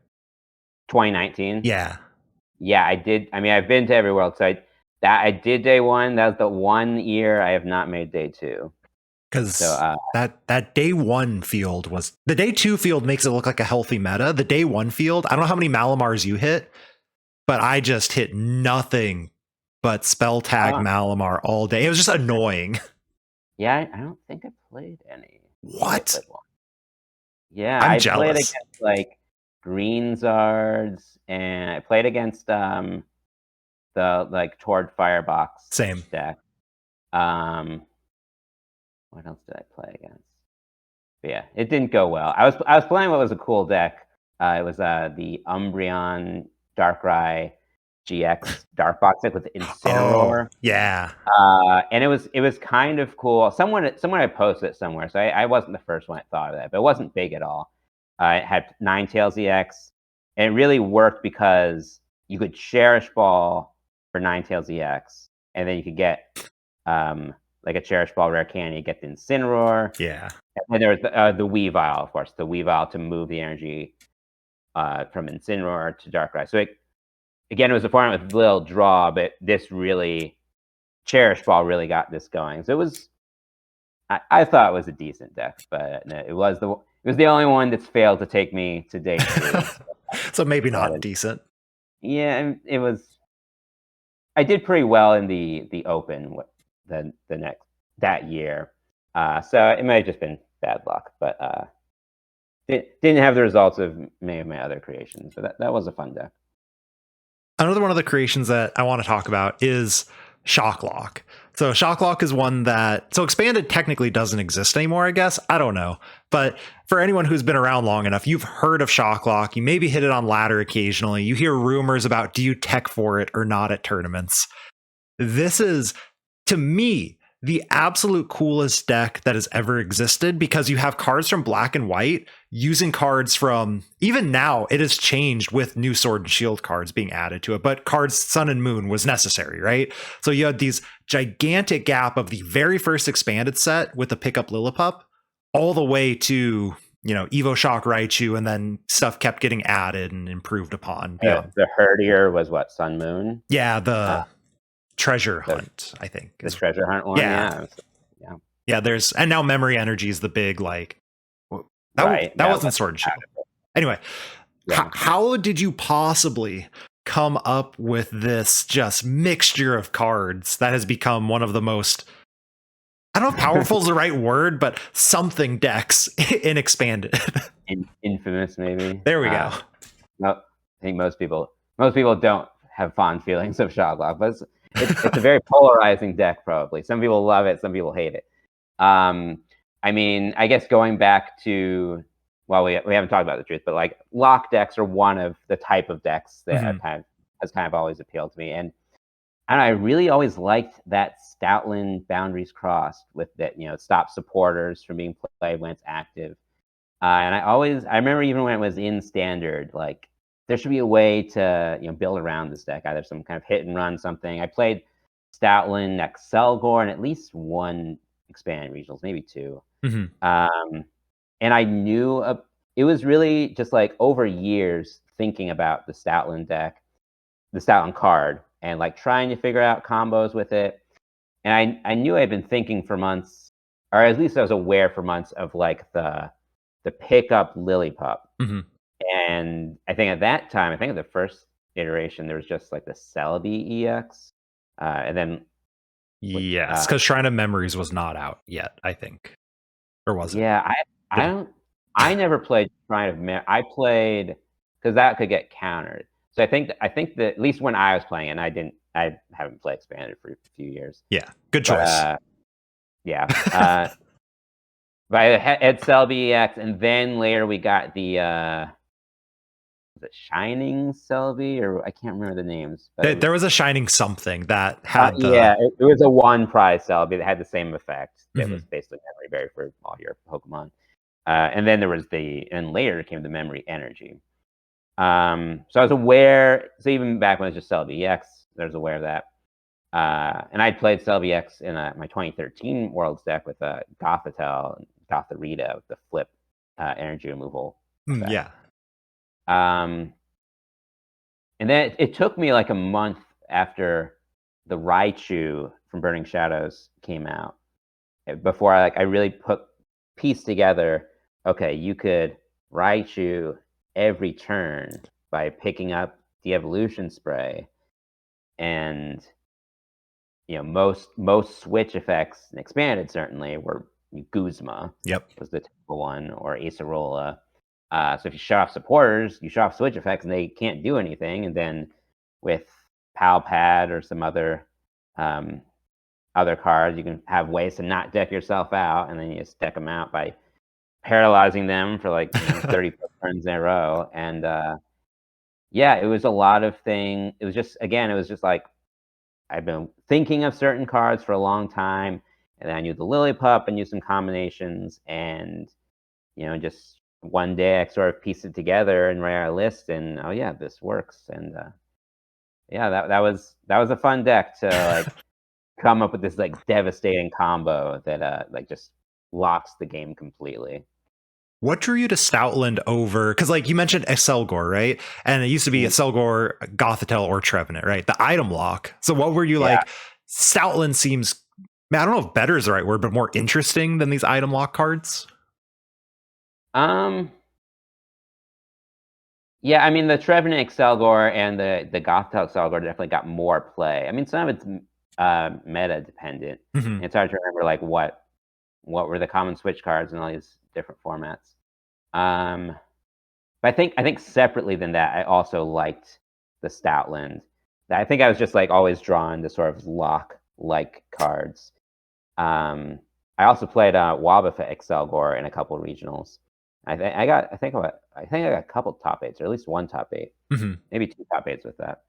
2019? Yeah. Yeah, I did. I mean, I've been to every World, so I did day one. That was the one year I have not made day two. Because that day one field was... The day two field makes it look like a healthy meta. The day one field, I don't know how many Malamars you hit, but I just hit nothing but spell tag Malamar all day. It was just annoying. Yeah, I don't think I played any. What? Yeah, I'm jealous. Played against like Green Zards, and I played against the like Tord Firebox Same deck. What else did I play against? But yeah, it didn't go well. I was playing what was a cool deck. It was the Umbreon Darkrai GX Dark Box deck with Incineroar. Oh, yeah. And it was kind of cool. Someone had posted it somewhere, so I wasn't the first one that thought of that, but it wasn't big at all. It had Ninetales EX, and it really worked because you could Cherish Ball for Ninetales EX, and then you could get like a Cherish Ball Rare Candy, get the Incineroar. Yeah. And there was the Weavile, of course, the Weavile to move the energy from Incineroar to Darkrai. So again, it was a format with little draw, but this really, Cherish Ball really got this going. So it was, I thought it was a decent deck, but no, it was the only one that's failed to take me to day two. So maybe not decent. Yeah, it was. I did pretty well in the Open that year, so it might have just been bad luck, but didn't have the results of many of my other creations. But that was a fun deck. Another one of the creations that I want to talk about is Shocklock. So Shocklock is one that... So Expanded technically doesn't exist anymore, I guess. I don't know. But for anyone who's been around long enough, you've heard of Shocklock. You maybe hit it on ladder occasionally. You hear rumors about do you tech for it or not at tournaments. This is, to me, the absolute coolest deck that has ever existed, because you have cards from Black and White using cards from, even now it has changed with new Sword and Shield cards being added to it, but cards Sun and Moon was necessary, right? So you had these gigantic gap of the very first expanded set with the pickup Lillipup all the way to, you know, Evo Shock Raichu, and then stuff kept getting added and improved upon beyond. The herdier was what, Sun Moon? Yeah, the treasure hunt, I think. The treasure hunt one, yeah. Yeah, there's, and now Memory Energy is the big, like, that wasn't Sword and Shield. Anyway, how did you possibly come up with this just mixture of cards that has become one of the most, I don't know if powerful is the right word, but something decks in Expanded? Infamous, maybe. There we go. No, I think most people don't have fond feelings of Shotlock, but it's a very polarizing deck, probably. Some people love it, some people hate it. I mean, I guess going back to, well, we haven't talked about the truth, but like lock decks are one of the type of decks that has kind of always appealed to me. And I really always liked that Stoutland Boundaries Crossed with that, you know, stop supporters from being played when it's active. And I remember even when it was in Standard, like there should be a way to, you know, build around this deck, either some kind of hit and run something. I played Stoutland, Excelgor, and at least one expanded regionals, maybe two. And I knew it was really just like over years thinking about the Stoutland deck, the Stoutland card, and like trying to figure out combos with it. And I knew I'd been thinking for months, or at least I was aware for months of like the pickup Lillipup. And I think at that time, I think at the first iteration, there was just like the Celebi EX. And then yes, because Shrine of Memories was not out yet, I think. Or was it? Yeah, I never played Shrine of Memories. I played, because that could get countered. So I think that at least when I was playing it, and I haven't played Expanded for a few years. Yeah, good choice. But I had Celebi EX, and then later we got the was it Shining Celebi, or I can't remember the names. But there was a Shining something that had it was a one prize Celebi that had the same effect. That was basically Memory Berry for all your Pokemon. And then there was and later came the Memory Energy. So I was aware, so even back when it was just Celebi EX, I was aware of that. And I'd played Celebi EX in my 2013 Worlds deck with Gothitelle and Gothorita with the flip energy removal. Yeah. And then it took me like a month after the Raichu from Burning Shadows came out before I really pieced together, okay, you could Raichu every turn by picking up the evolution spray, and you know most switch effects Expanded certainly were Guzma. Was the typical one, or Acerola. So if you shut off supporters, you shut off switch effects, and they can't do anything. And then with Palpad or some other cards, you can have ways to not deck yourself out, and then you just deck them out by paralyzing them for like 30 turns in a row. And yeah, it was a lot of things. It was just like I've been thinking of certain cards for a long time, and then I knew the Lillipup and knew some combinations, and you know, just one day I sort of pieced it together and ran a list, and oh yeah, this works. And yeah, that was a fun deck to like come up with this like devastating combo that like just locks the game completely. What drew you to Stoutland over? Because like you mentioned Excelgor, right? And it used to be Excelgor, Gothitelle, or Trevenant, right? The item lock. So what were you like? Stoutland seems, I don't know if better is the right word, but more interesting than these item lock cards. Yeah, I mean the Trevenant Excelgor and the Gothitelle Excelgor definitely got more play. I mean some of it's meta dependent. It's hard to remember like what were the common switch cards in all these different formats. But I think separately than that, I also liked the Stoutland. I think I was just like always drawn to sort of lock like cards. I also played Wobbuffet Excelgor in a couple of regionals. I think I got a couple top 8s, or at least one top 8, maybe 2 top 8s with that.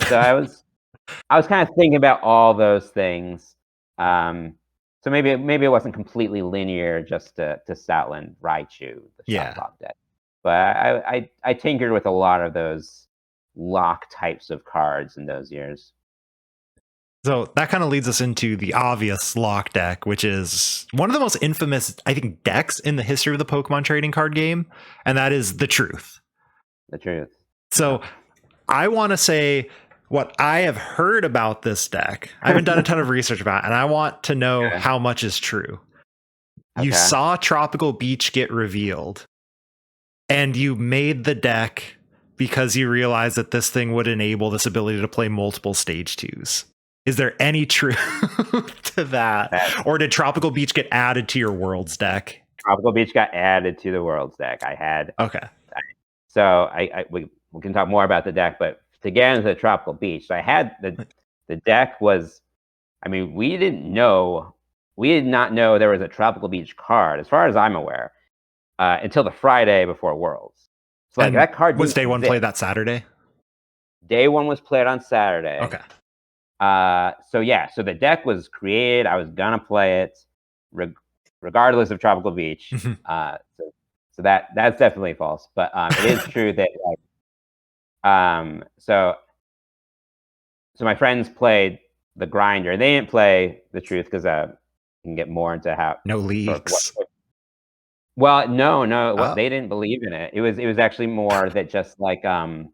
So I was kind of thinking about all those things, So maybe it wasn't completely linear just to Stoutland Raichu, the Yeah. shock lock deck. But I tinkered with a lot of those lock types of cards in those years. So that kind of leads us into the obvious lock deck, which is one of the most infamous, I think, decks in the history of the Pokemon trading card game, and that is the Truth. The Truth. So I want to say what I have heard about this deck. I haven't done a ton of research about it, and I want to know how much is true. You saw Tropical Beach get revealed, and you made the deck because you realized that this thing would enable this ability to play multiple stage 2s. Is there any truth to that? Or did Tropical Beach get added to your Worlds deck? Tropical Beach got added to the Worlds deck. I had. Okay. So we can talk more about the deck, but to get into the Tropical Beach, so I had the deck was, I mean, we did not know there was a Tropical Beach card, as far as I'm aware, until the Friday before Worlds. So like that card was day one played that Saturday? Day one was played on Saturday. Okay. So the deck was created. I was gonna play it regardless of Tropical Beach. So that's definitely false. But it is true that so my friends played the Grinder. They didn't play the Truth because you can get more into how no leaks. Well, no, they didn't believe in it. It was actually more that just like I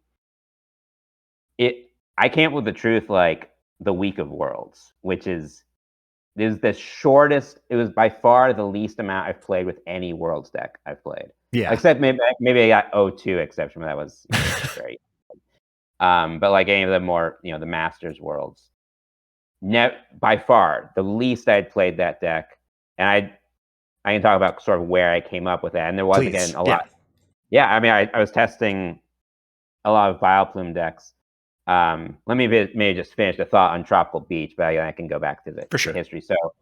came up with the Truth like the week of Worlds, which is the shortest. It was by far the least amount I've played with any Worlds deck I've played. Yeah. Except maybe I got O2 exception, but that was very. But like any of the more, the Masters Worlds, by far the least I'd played that deck, and I can talk about sort of where I came up with that, and there was again a lot. Yeah, I mean, I was testing a lot of Vileplume decks. Let me maybe just finish the thought on Tropical Beach, but I can go back to the history. So it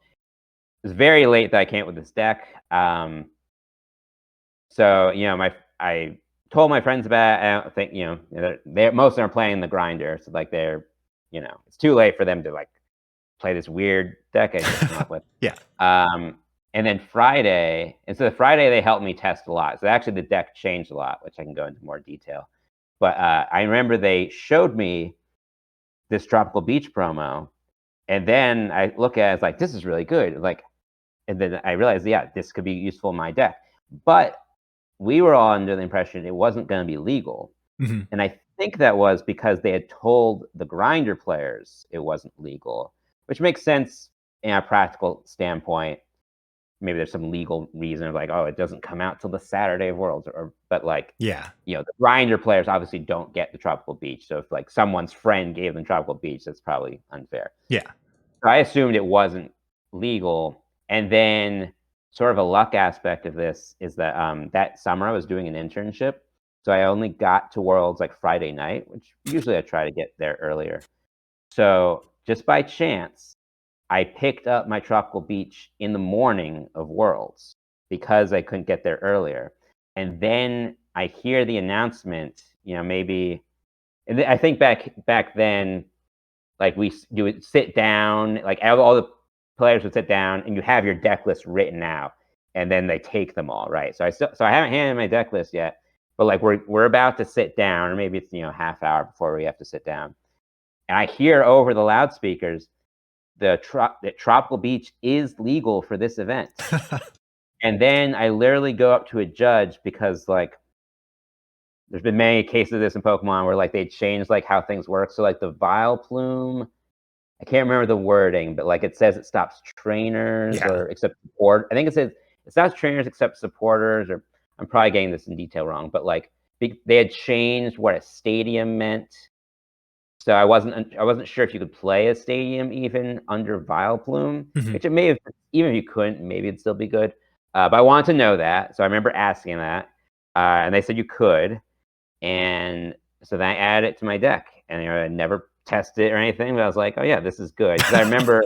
was very late that I came up with this deck. So I told my friends about it. I don't think most of them are playing the Grinder, so like they're it's too late for them to like play this weird deck I just came up with. Yeah. And then Friday, the Friday they helped me test a lot. So actually the deck changed a lot, which I can go into more detail. But I remember they showed me this Tropical Beach promo, and then I look at it, it's like, this is really good. Like, and then I realized, this could be useful in my deck. But we were all under the impression it wasn't going to be legal. Mm-hmm. And I think that was because they had told the Grinder players it wasn't legal, which makes sense in a practical standpoint. Maybe there's some legal reason of like, oh, it doesn't come out till the Saturday of Worlds, but like, the Grinder players obviously don't get the Tropical Beach. So if like someone's friend gave them Tropical Beach, that's probably unfair. Yeah. So I assumed it wasn't legal. And then sort of a luck aspect of this is that that summer I was doing an internship. So I only got to Worlds like Friday night, which usually I try to get there earlier. So just by chance, I picked up my Tropical Beach in the morning of Worlds because I couldn't get there earlier. And then I hear the announcement, maybe, and I think back then, like we would sit down, like all the players would sit down and you have your deck list written out and then they take them all, right? So I haven't handed my deck list yet, but like we're about to sit down, or maybe it's, half hour before we have to sit down. And I hear over the loudspeakers, that Tropical Beach is legal for this event. And then I literally go up to a judge because like there's been many cases of this in Pokemon where like they changed like how things work. So like the Vileplume, I can't remember the wording, but like it says it stops trainers or except support. I think it says it stops trainers except supporters, or I'm probably getting this in detail wrong, but like they had changed what a stadium meant. So I wasn't sure if you could play a stadium even under Vileplume, which it may have, even if you couldn't, maybe it'd still be good. But I wanted to know that. So I remember asking that. And they said you could. And so then I added it to my deck. And I never tested it or anything, but I was like, oh yeah, this is good. Because I remember,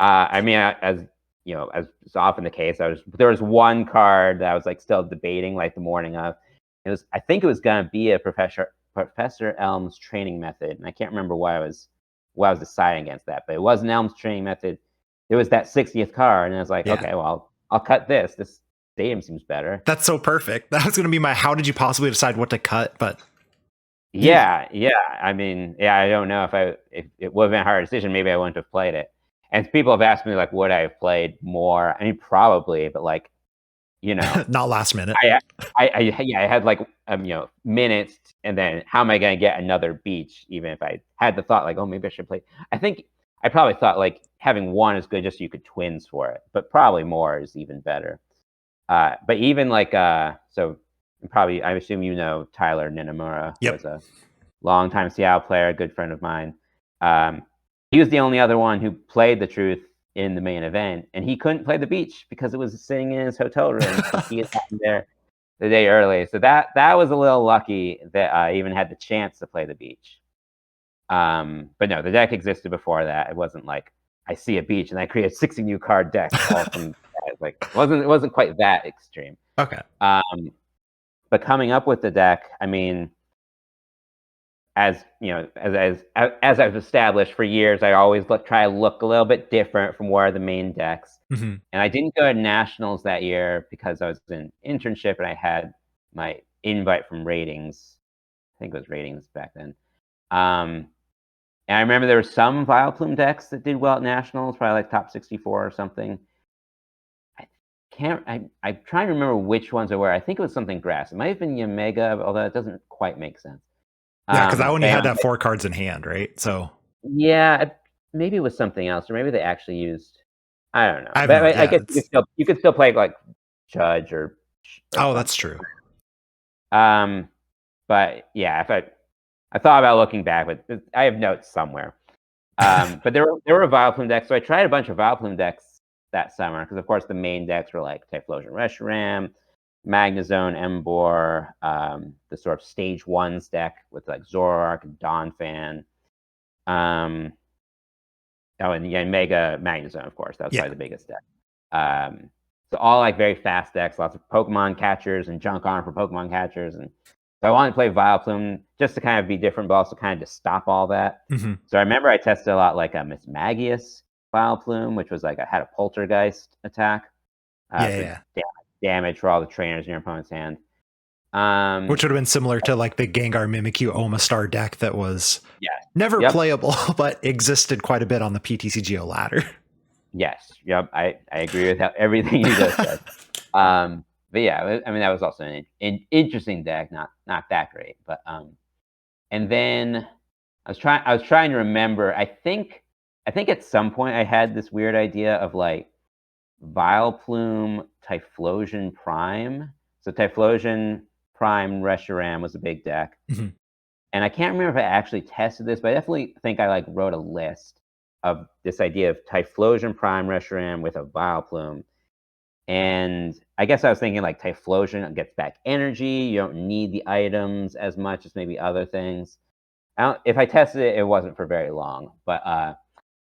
as is often the case, there was one card that I was like still debating like the morning of. I think it was gonna be a Professor Elm's training method, and I can't remember why I was deciding against that, but it was an Elm's training method. it was that 60th card, and I was like, Yeah. okay, well, I'll cut this. This stadium seems better. That's so perfect. That was going to be my how did you possibly decide what to cut? But Yeah. I mean, yeah, I don't know if it would have been a hard decision, maybe I wouldn't have played it. And people have asked me like, would I have played more? I mean, probably, but like, you know, not last minute. I had like minutes, and then how am I going to get another beach? Even if I had the thought like, oh, maybe I should play. I think I probably thought like having one is good just so you could twins for it, but probably more is even better. But even like so probably I assume you know Tyler Ninamura, who Yep. was a longtime Seattle player, a good friend of mine. He was the only other one who played the truth in the main event, and he couldn't play the beach because it was sitting in his hotel room. He had gotten there the day early, so that was a little lucky that I even had the chance to play the beach. But no, the deck existed before that. It wasn't like I see a beach and I create a 60 new card deck all from like it wasn't quite that extreme. Okay. But coming up with the deck, I mean, as you know, as I've established for years, I always try to look a little bit different from where the main decks. Mm-hmm. And I didn't go to nationals that year because I was in internship and I had my invite from Ratings. I think it was Ratings back then. And I remember there were some Vileplume decks that did well at nationals, probably like top 64 or something. I'm trying to remember which ones there were. I think it was something grass. It might have been Yamega, although it doesn't quite make sense. Yeah, because that one you had to have 4 cards in hand, right? So yeah, maybe it was something else, or maybe they actually used. I don't know. I guess you could still play like Judge or oh, that's true. But yeah, if I thought about looking back, but I have notes somewhere. But there were Vileplume decks, so I tried a bunch of Vileplume decks that summer because, of course, the main decks were like Typhlosion Reshiram, Magnezone, Emboar, the sort of Stage 1s deck with like Zoroark and Donphan. And Mega Magnezone, of course. That was probably the biggest deck. So all like very fast decks, lots of Pokemon catchers and junk arm for Pokemon catchers. And so I wanted to play Vileplume just to kind of be different, but also kind of to stop all that. Mm-hmm. So I remember I tested a lot like a Miss Magius Vileplume, which was like I had a Poltergeist attack. Damage for all the trainers in your opponent's hand. Which would have been similar to like the Gengar Mimikyu Omastar deck that was never playable, but existed quite a bit on the PTCGO ladder. Yes, yep, I agree with everything you just said. But yeah, I mean that was also an interesting deck, not that great, but and then I was trying to remember. I think at some point I had this weird idea of like Vileplume Typhlosion Prime. So Typhlosion Prime Reshiram was a big deck. Mm-hmm. And I can't remember if I actually tested this, but I definitely think I like wrote a list of this idea of Typhlosion Prime Reshiram with a Vileplume. And I guess I was thinking like Typhlosion gets back energy. You don't need the items as much as maybe other things. If I tested it, it wasn't for very long. But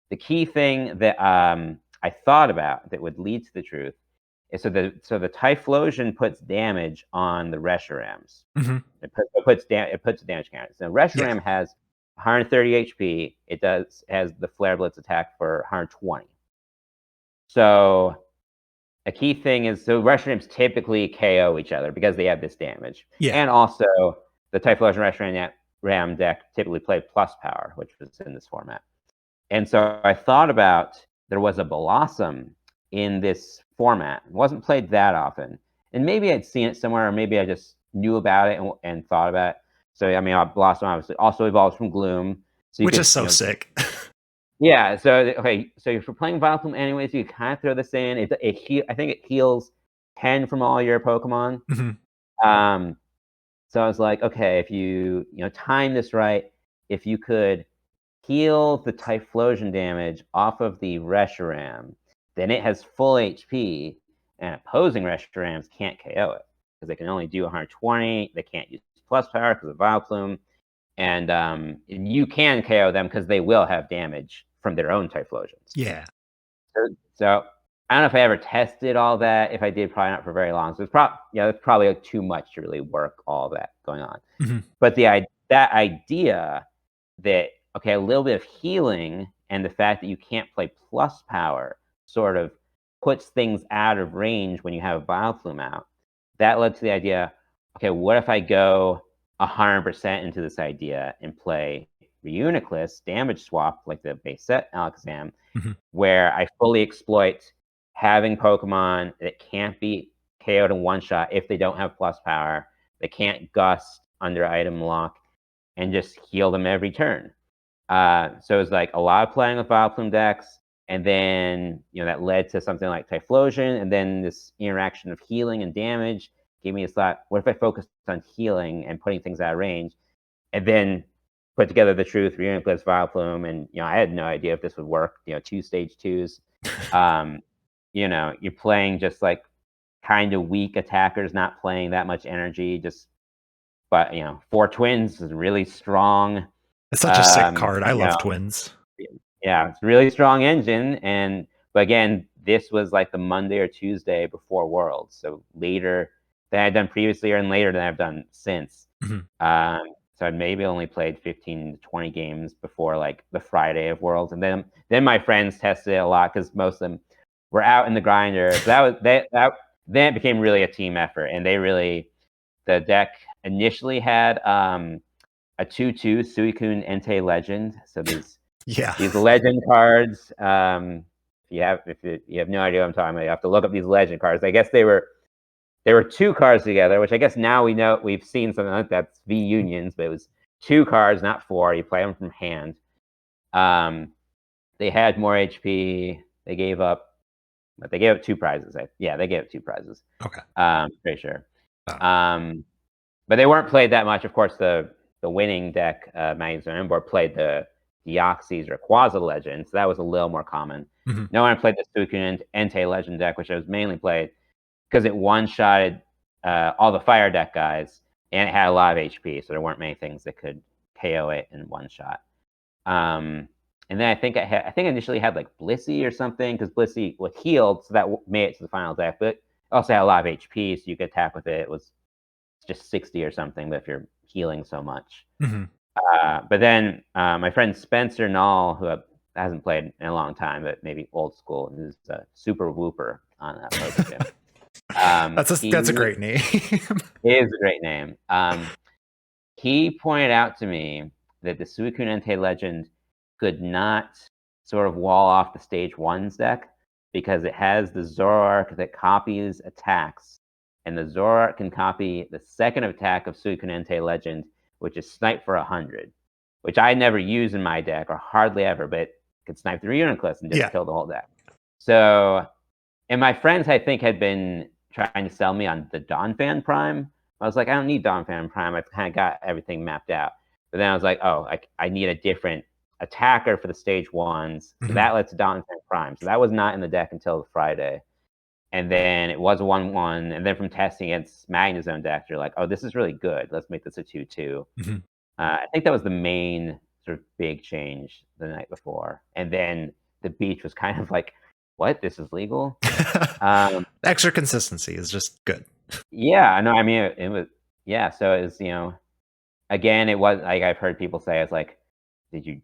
the key thing that I thought about that would lead to the truth is so the Typhlosion puts damage on the Reshirams. Mm-hmm. It puts a damage counter. So Reshiram has 130 HP. It has the Flare Blitz attack for 120. So a key thing is Reshirams typically KO each other because they have this damage. Yeah. And also the Typhlosion Reshiram deck typically played plus power, which was in this format. And so I thought about there was a Blossom in this format. It wasn't played that often. And maybe I'd seen it somewhere, or maybe I just knew about it and thought about it. So, I mean, Blossom obviously also evolves from Gloom. So which is so sick. Yeah. So, okay. So if you're playing Vileplume anyways, you kind of throw this in. I think it heals 10 from all your Pokemon. Mm-hmm. So I was like, okay, if you time this right, if you could heal the Typhlosion damage off of the Reshiram, then it has full HP, and opposing Reshirams can't KO it because they can only do 120. They can't use plus power because of Vileplume, and you can KO them because they will have damage from their own Typhlosions. Yeah. So I don't know if I ever tested all that. If I did, probably not for very long. So it's probably like too much to really work all that going on. Mm-hmm. But that idea that, okay, a little bit of healing and the fact that you can't play plus power sort of puts things out of range when you have a Bioflume out. That led to the idea, okay, what if I go 100% into this idea and play Reuniclus damage swap like the base set Alakazam, where I fully exploit having Pokemon that can't be KO'd in one shot if they don't have plus power, they can't gust under item lock, and just heal them every turn. So it was like a lot of playing with Bioflume decks, and then that led to something like Typhlosion, and then this interaction of healing and damage gave me a thought, what if I focused on healing and putting things out of range, and then put together the Truth, Reuniclus, Vileplume, and I had no idea if this would work. 2 stage 2s. You're playing just like kind of weak attackers, not playing that much energy. But 4 Twins is really strong. It's such a sick card. I love Twins. Yeah, it's really strong engine, but again, this was like the Monday or Tuesday before Worlds, so later than I'd done previously, and later than I've done since. So I'd maybe only played 15 to 20 games before like the Friday of Worlds, and then my friends tested it a lot because most of them were out in the grinder. So then it became really a team effort, and the deck initially had a 2/2 Suicune Entei Legend. So these legend cards. If you have no idea what I'm talking about, you have to look up these legend cards. I guess they were 2 cards together, which I guess now we've seen something like that's V unions, but it was 2 cards, not 4. You play them from hand. They had more HP. They gave up 2 prizes. They gave up 2 prizes. Okay. Pretty sure. But they weren't played that much. Of course, the winning deck, Magazine Board, played the Deoxys or Quasi Legends. So that was a little more common. No one played the Suicune Entei Legend deck, which was mainly played because it one-shotted all the fire deck guys, and it had a lot of HP, so there weren't many things that could KO it in one shot. And then I think I initially had like Blissey or something, because Blissey was healed, so that made it to the final deck, but it also had a lot of HP, so you could attack with it. It was just 60 or something, but if you're healing so much. But then my friend Spencer Null, who hasn't played in a long time, but maybe old school, is a super whooper on that Pokemon. That's a great name. It is a great name. He pointed out to me that the Suicune Entei Legend could not sort of wall off the stage 1's deck because it has the Zoroark that copies attacks, and the Zoroark can copy the second attack of Suicune Entei Legend, which is Snipe for 100, which I never use in my deck, or hardly ever, but could snipe the Reuniclus and just kill the whole deck. So, and my friends, I think, had been trying to sell me on the Donphan Prime. I was like, I don't need Donphan Prime. I've kind of got everything mapped out. But then I was like, oh, I need a different attacker for the stage 1s. So that led to Donphan Prime. So that was not in the deck until Friday. And then it was a 1/1. And then from testing against Magnezone deck, you're like, oh, this is really good. Let's make this a 2/2. I think that was the main sort of big change the night before. And then the beach was kind of like, what? This is legal? Extra consistency is just good. Yeah, no, I mean, it was, so it was, again, it was like I've heard people say, it's like, did you,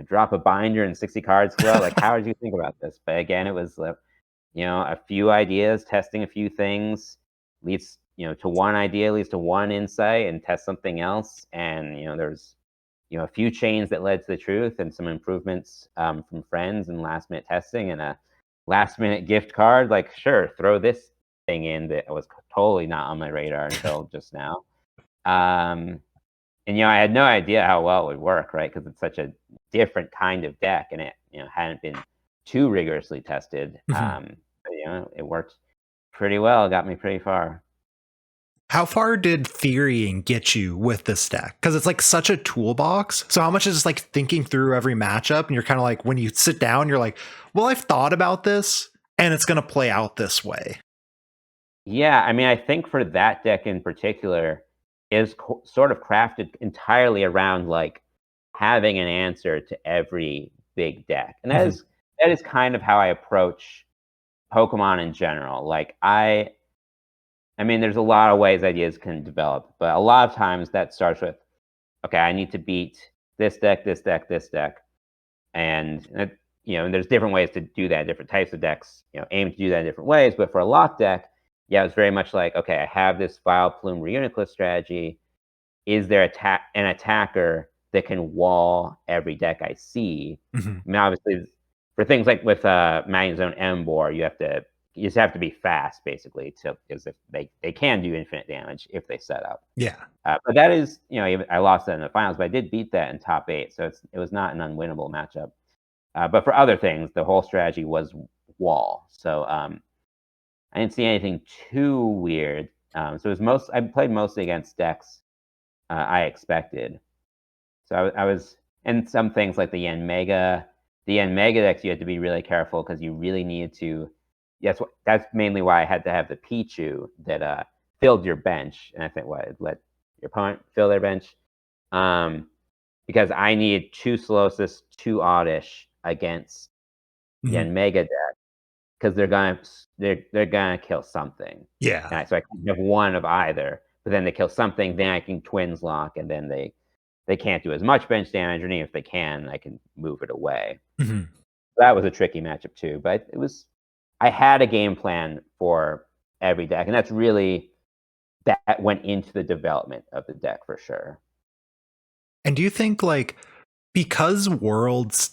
drop a binder and 60 cards flow? Like, how did you think about this? But again, it was, a few ideas, testing a few things leads, to one idea, leads to one insight, and test something else. And, there's, a few chains that led to the truth, and some improvements from friends and last minute testing, and a last minute gift card. Like, sure, throw this thing in that was totally not on my radar until just now. And I had no idea how well it would work, right? Because it's such a different kind of deck, and it hadn't been too rigorously tested. But, it worked pretty well. It got me pretty far. How far did theorying get you with this deck? Because it's like such a toolbox. So how much is just like thinking through every matchup, and you're kind of like, when you sit down, you're like, well, I've thought about this and it's going to play out this way. Yeah, I mean, I think for that deck in particular is sort of crafted entirely around like having an answer to every big deck. And that is kind of how I approach Pokemon in general. Like I mean, there's a lot of ways ideas can develop, but a lot of times that starts with, okay, I need to beat this deck, this deck, this deck. And and there's different ways to do that, different types of decks, aim to do that in different ways. But for a lock deck, yeah, it's very much like, okay, I have this Vileplume Reuniclus strategy. Is there an attacker that can wall every deck I see? Mm-hmm. I mean, obviously, for things like with Magnezone Embor, you just have to be fast, basically, because if they can do infinite damage if they set up. Yeah. But that is, I lost that in the finals, but I did beat that in top 8, so it was not an unwinnable matchup. But for other things, the whole strategy was wall. So I didn't see anything too weird. So I played mostly against decks I expected. So I was, and some things like the Yanmega decks, you had to be really careful because you really needed to. That's mainly why I had to have the Pichu that filled your bench, and I think let your opponent fill their bench, because I needed 2 Solosis, 2 Oddish against Yanmega deck because they're gonna kill something. Yeah. So I can have one of either, but then they kill something, then I can Twins Lock, and then they can't do as much bench damage, or even if they can, I can move it away. Mm-hmm. That was a tricky matchup too, but I had a game plan for every deck, and that went into the development of the deck for sure. And do you think, like, because Worlds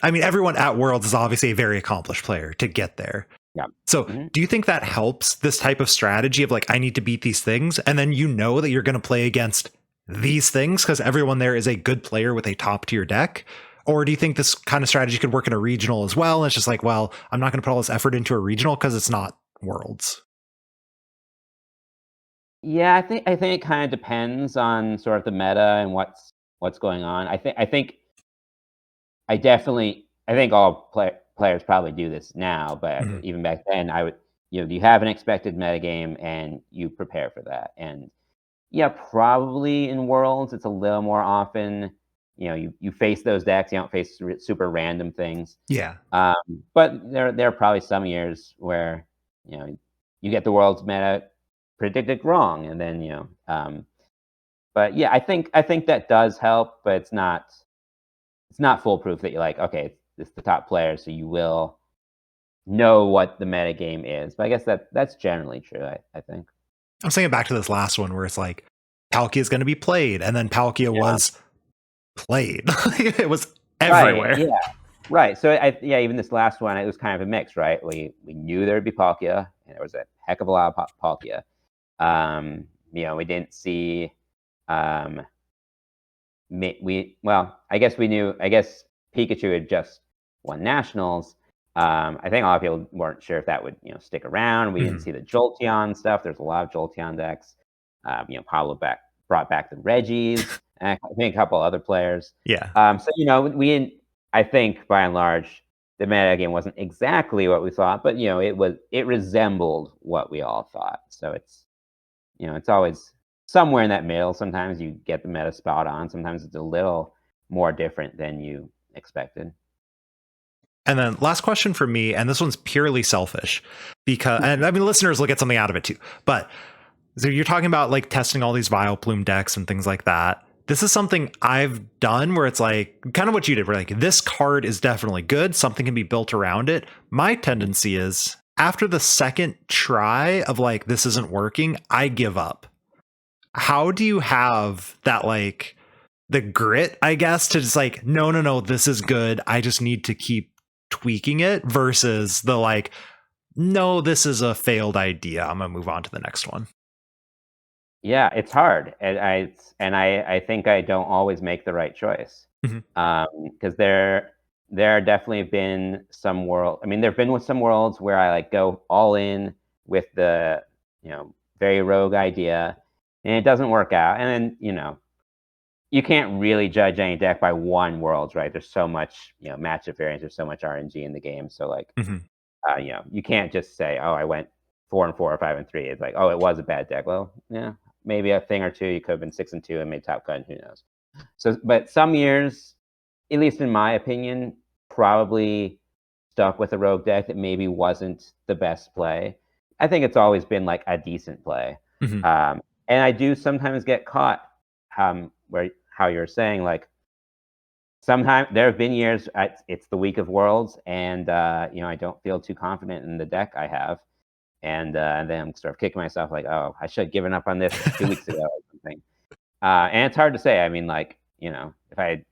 everyone at Worlds is obviously a very accomplished player to get there. Yeah. So Mm-hmm. do you think that helps this type of strategy of like, I need to beat these things, and then that you're going to play against these things because everyone there is a good player with a top tier deck? Or do you think this kind of strategy could work in a regional as well? And it's just like, well, I'm not going to put all this effort into a regional because it's not Worlds. Yeah, I think it kind of depends on sort of the meta and what's going on. I think all players probably do this now, but Mm-hmm. even back then, I would, you have an expected metagame and you prepare for that. And yeah, probably in Worlds, it's a little more often, you face those decks, you don't face super random things. Yeah. But there are probably some years where, you get the Worlds meta predicted wrong, and then, but yeah, I think that does help, but it's not foolproof that you're like, okay, it's the top player, so you will know what the meta game is. But I guess that's generally true, I think. I'm saying back to this last one where it's like Palkia is going to be played, and then Palkia Yeah. was played. It was Right. everywhere. Yeah. Right. So even this last one, it was kind of a mix, right? We knew there would be Palkia, and there was a heck of a lot of Palkia. We didn't see. I guess we knew. I guess Pikachu had just won nationals. I think a lot of people weren't sure if that would stick around. We didn't see the Jolteon stuff. There's a lot of Jolteon decks. Pablo brought back the Reggies, and I think a couple other players. Yeah. So we didn't. I think by and large, the meta game wasn't exactly what we thought, but it resembled what we all thought. So it's always somewhere in that middle. Sometimes you get the meta spot on. Sometimes it's a little more different than you expected. And then last question for me, and this one's purely selfish because, and I mean, listeners will get something out of it too, but so you're talking about like testing all these Vileplume decks and things like that. This is something I've done where it's like kind of what you did, where like this card is definitely good. Something can be built around it. My tendency is after the second try of like, this isn't working, I give up. How do you have that, like the grit, I guess, to just like, no, this is good. I just need to keep tweaking it versus the like, no, this is a failed idea. I'm gonna move on to the next one. Yeah, it's hard, and I think I don't always make the right choice, because there are definitely been some world. I mean, there've been with some worlds where I like go all in with the very rogue idea, and it doesn't work out, and then you can't really judge any deck by one worlds, right? There's so much matchup variance, there's so much RNG in the game, so like you can't just say, oh, I went 4-4 or 5-3. It's like, oh, it was a bad deck. Well, yeah, maybe a thing or two. You could have been 6-2 and made top cut. Who knows? So, but some years, at least in my opinion, probably stuck with a rogue deck that maybe wasn't the best play. I think it's always been like a decent play. And I do sometimes get caught where how you're saying like sometimes there have been years it's the week of Worlds, and I don't feel too confident in the deck I have, and then I'm sort of kicking myself like, oh, I should have given up on this 2 weeks ago or something. And it's hard to say. I mean, like, if I had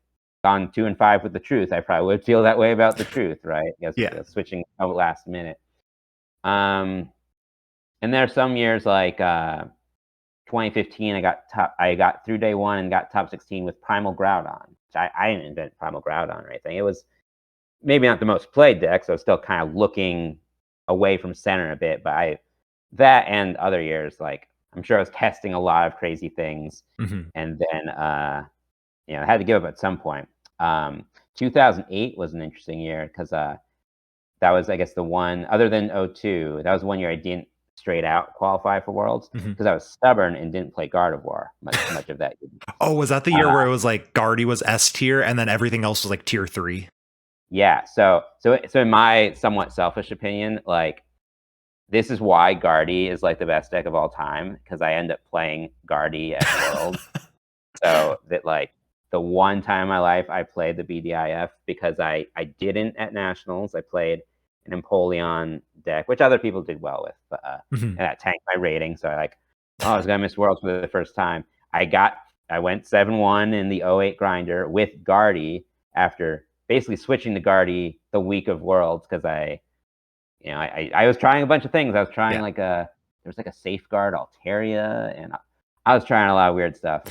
gone 2-5 with the truth, I probably would feel that way about the truth, right? Yes, Yeah. switching out last minute. And there are some years like 2015, I got through day one and got top 16 with Primal Groudon. I didn't invent Primal Groudon or anything. It was maybe not the most played deck, so I was still kind of looking away from center a bit. But that and other years, like I'm sure I was testing a lot of crazy things, and then I had to give up at some point. 2008 was an interesting year because that was, I guess, the one other than 02. That was one year I didn't straight out qualify for Worlds because I was stubborn and didn't play Gardevoir much of that year. Oh, was that the year where it was like Guardy was S tier and then everything else was like tier 3? Yeah. So in my somewhat selfish opinion, like this is why Guardy is like the best deck of all time, because I end up playing Guardy at Worlds. So that like the one time in my life I played the BDIF, because I didn't at Nationals. I played an Empoleon deck, which other people did well with, but and that tanked my rating. So I was gonna miss Worlds for the first time. I went 7-1 in the 08 grinder with Guardy after basically switching to Guardy the week of Worlds, because I was trying a bunch of things. I was trying there was like a Safeguard Altaria, and I was trying a lot of weird stuff.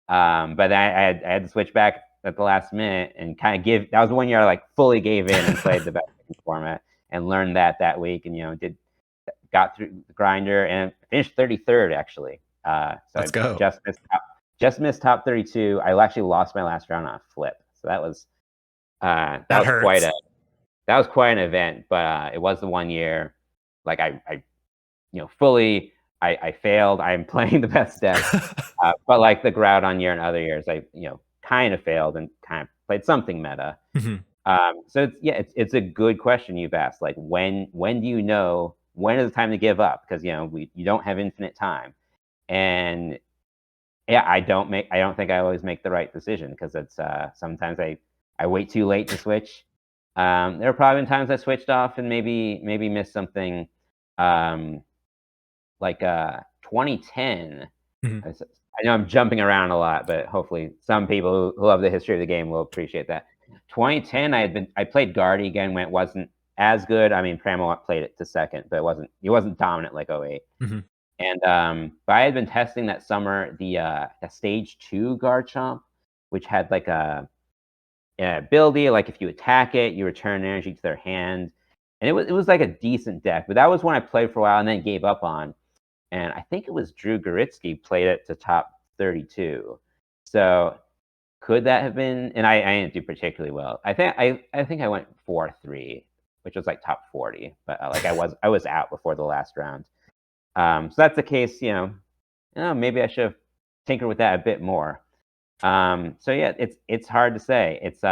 But then I had to switch back at the last minute and kind of that was the one year I like fully gave in and played the best format and learned that week, and got through the grinder and finished 33rd actually. So Let's I go. just missed top 32. I actually lost my last round on a flip, so that was quite an event. But it was the one year, like I I failed. I'm playing the best deck, but like the Groudon year and other years, I kind of failed and kind of played something meta. So it's a good question you've asked. Like when do you know when is the time to give up? Because you don't have infinite time, and I don't think I always make the right decision, because it's sometimes I wait too late to switch. There have probably been times I switched off and maybe missed something. Like 2010. I know I'm jumping around a lot, but hopefully some people who love the history of the game will appreciate that. 2010, I played Guardy again when it wasn't as good. I mean, Primal played it to second, but it wasn't dominant like 08. And but I had been testing that summer the stage 2 Garchomp, which had like a ability, like if you attack it, you return energy to their hand. And it was like a decent deck, but that was one I played for a while and then gave up on. And I think it was Drew Goritsky played it to top 32. So could that have been? And I didn't do particularly well. I think I went 4-3, which was like top 40. But like I was out before the last round. So that's the case. Maybe I should have tinkered with that a bit more. So yeah, it's hard to say. It's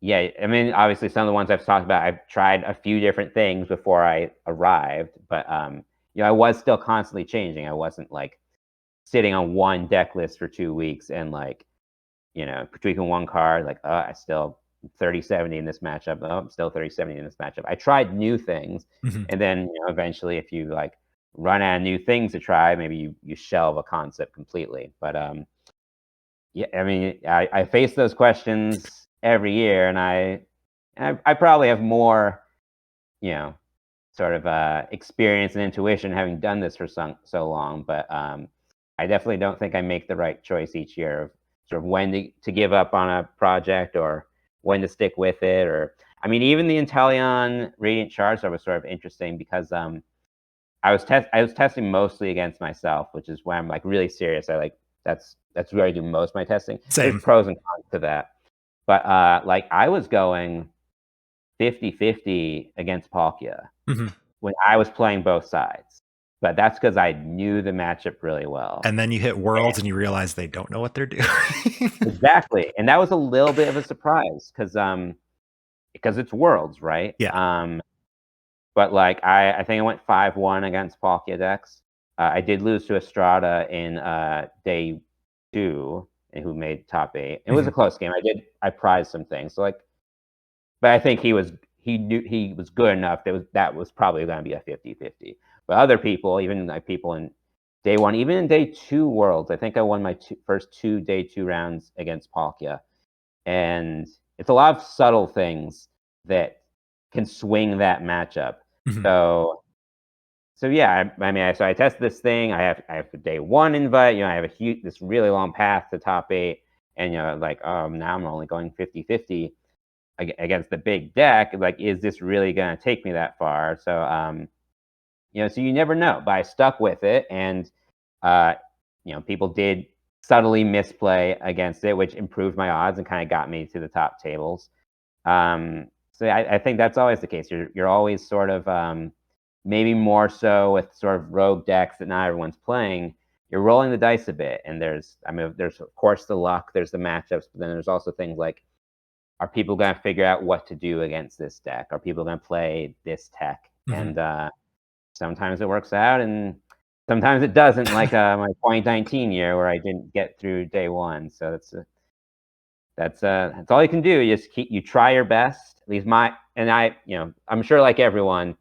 yeah, I mean, obviously some of the ones I've talked about, I've tried a few different things before I arrived, but I was still constantly changing. I wasn't like sitting on one deck list for 2 weeks and like, tweaking one card, like, oh, I still 30-70 in this matchup. Oh, I'm still 30-70 in this matchup. I tried new things, and then eventually, if you like run out of new things to try, maybe you shelve a concept completely. But yeah, I mean, I face those questions every year, and I probably have more, sort of experience and intuition having done this for so long. But I definitely don't think I make the right choice each year of sort of when to give up on a project or when to stick with it. Or I mean, even the Inteleon Radiant Charizard was sort of interesting because I was testing mostly against myself, which is when I'm like really serious. That's where I do most of my testing. Same. There's pros and cons to that. But like I was going 50-50 against Palkia when I was playing both sides. But that's because I knew the matchup really well. And then you hit Worlds and you realize they don't know what they're doing. Exactly. And that was a little bit of a surprise because it's Worlds, right? Yeah. But like I think I went 5-1 against Palkia decks. I did lose to Estrada in day 2. and who made top 8. It was a close game. I prized some things. So like, but I think he knew he was good enough. That was probably going to be a 50-50. But other people, even like people in day 1, even in day 2 Worlds, I think I won my first 2 day 2 rounds against Palkia. And it's a lot of subtle things that can swing that matchup. So yeah, I mean, so I test this thing. I have a day 1 invite. I have this really long path to top 8, and like, now I'm only going 50-50 against the big deck. Like, is this really going to take me that far? So so you never know. But I stuck with it, and people did subtly misplay against it, which improved my odds and kind of got me to the top tables. So I think that's always the case. You're always sort of maybe more so with sort of rogue decks that not everyone's playing. You're rolling the dice a bit, and there's of course the luck, there's the matchups, but then there's also things like, are people going to figure out what to do against this deck? Are people going to play this tech? And sometimes it works out, and sometimes it doesn't, like my 2019 year where I didn't get through day 1. So that's all you can do. You try your best. At least I'm sure, like everyone,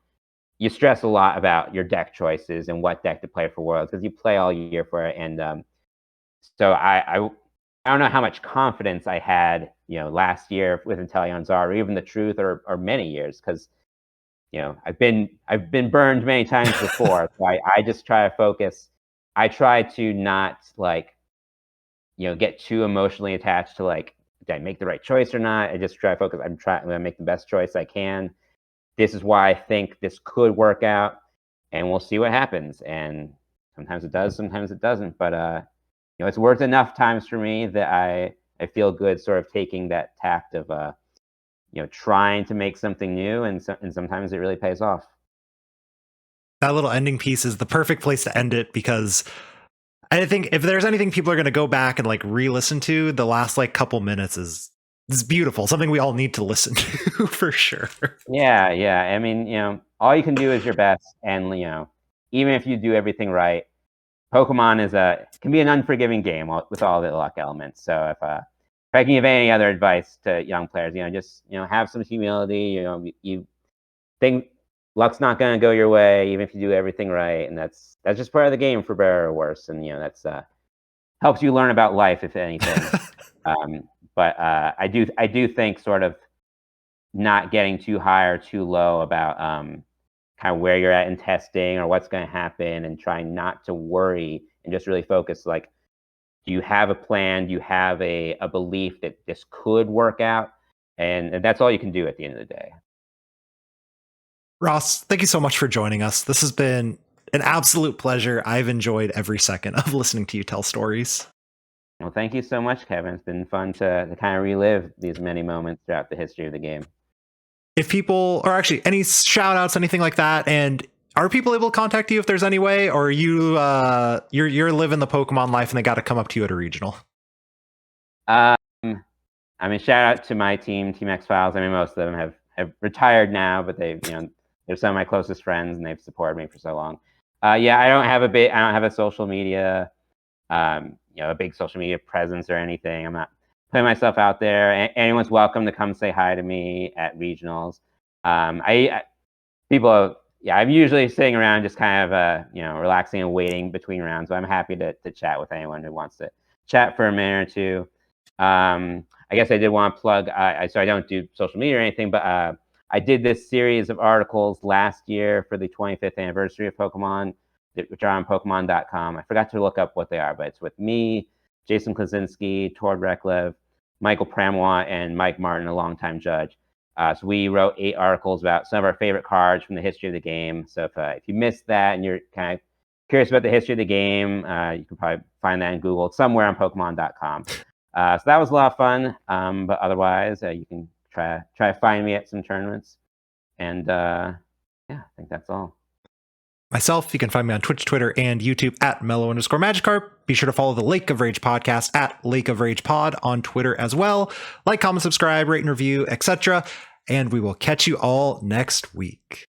you stress a lot about your deck choices and what deck to play for Worlds, because you play all year for it. And so I don't know how much confidence I had, last year with Inteleon Czar, or even the Truth, or many years, because I've been burned many times before. So I just try to focus. I try to not get too emotionally attached to like, did I make the right choice or not? I just try to focus. I'm trying to make the best choice I can. This is why I think this could work out, and we'll see what happens. And sometimes it does, sometimes it doesn't. But it's worked enough times for me that I feel good sort of taking that tact of trying to make something new, and sometimes it really pays off. That little ending piece is the perfect place to end it, because I think if there's anything people are going to go back and like re-listen to, the last like couple minutes is beautiful. Something we all need to listen to for sure. Yeah. I mean, all you can do is your best, and even if you do everything right, Pokemon can be an unforgiving game with all the luck elements. So if I can give any other advice to young players, just have some humility. You think luck's not going to go your way, even if you do everything right, and that's just part of the game, for better or worse. And that's helps you learn about life, if anything. But I do think sort of not getting too high or too low about kind of where you're at in testing or what's going to happen, and trying not to worry and just really focus. Like, do you have a plan? Do you have a belief that this could work out? And that's all you can do at the end of the day. Ross, thank you so much for joining us. This has been an absolute pleasure. I've enjoyed every second of listening to you tell stories. Well, thank you so much, Kevin. It's been fun to kind of relive these many moments throughout the history of the game. If people, or actually any shout outs, anything like that, and are people able to contact you if there's any way, or you're living the Pokemon life and they got to come up to you at a regional? I mean, shout out to my team, Team X Files. I mean, most of them have retired now, but they're some of my closest friends, and they've supported me for so long. Yeah, I don't have a social media, a big social media presence or anything. I'm not putting myself out there. Anyone's welcome to come say hi to me at regionals. I'm usually sitting around just kind of relaxing and waiting between rounds. But I'm happy to chat with anyone who wants to chat for a minute or two. I guess I did want to plug. So I don't do social media or anything, but I did this series of articles last year for the 25th anniversary of Pokemon, which are on Pokemon.com. I forgot to look up what they are, but it's with me, Jason Klaczynski, Tord Reklev, Michael Pramwat, and Mike Martin, a longtime judge. So we wrote 8 articles about some of our favorite cards from the history of the game. So if you missed that and you're kind of curious about the history of the game, you can probably find that in Google somewhere on Pokemon.com. So that was a lot of fun. But otherwise, you can try to find me at some tournaments. And I think that's all. Myself, you can find me on Twitch, Twitter, and YouTube at Mellow_Magikarp. Be sure to follow the Lake of Rage podcast at Lake of Rage Pod on Twitter as well. Like, comment, subscribe, rate, and review, etc. And we will catch you all next week.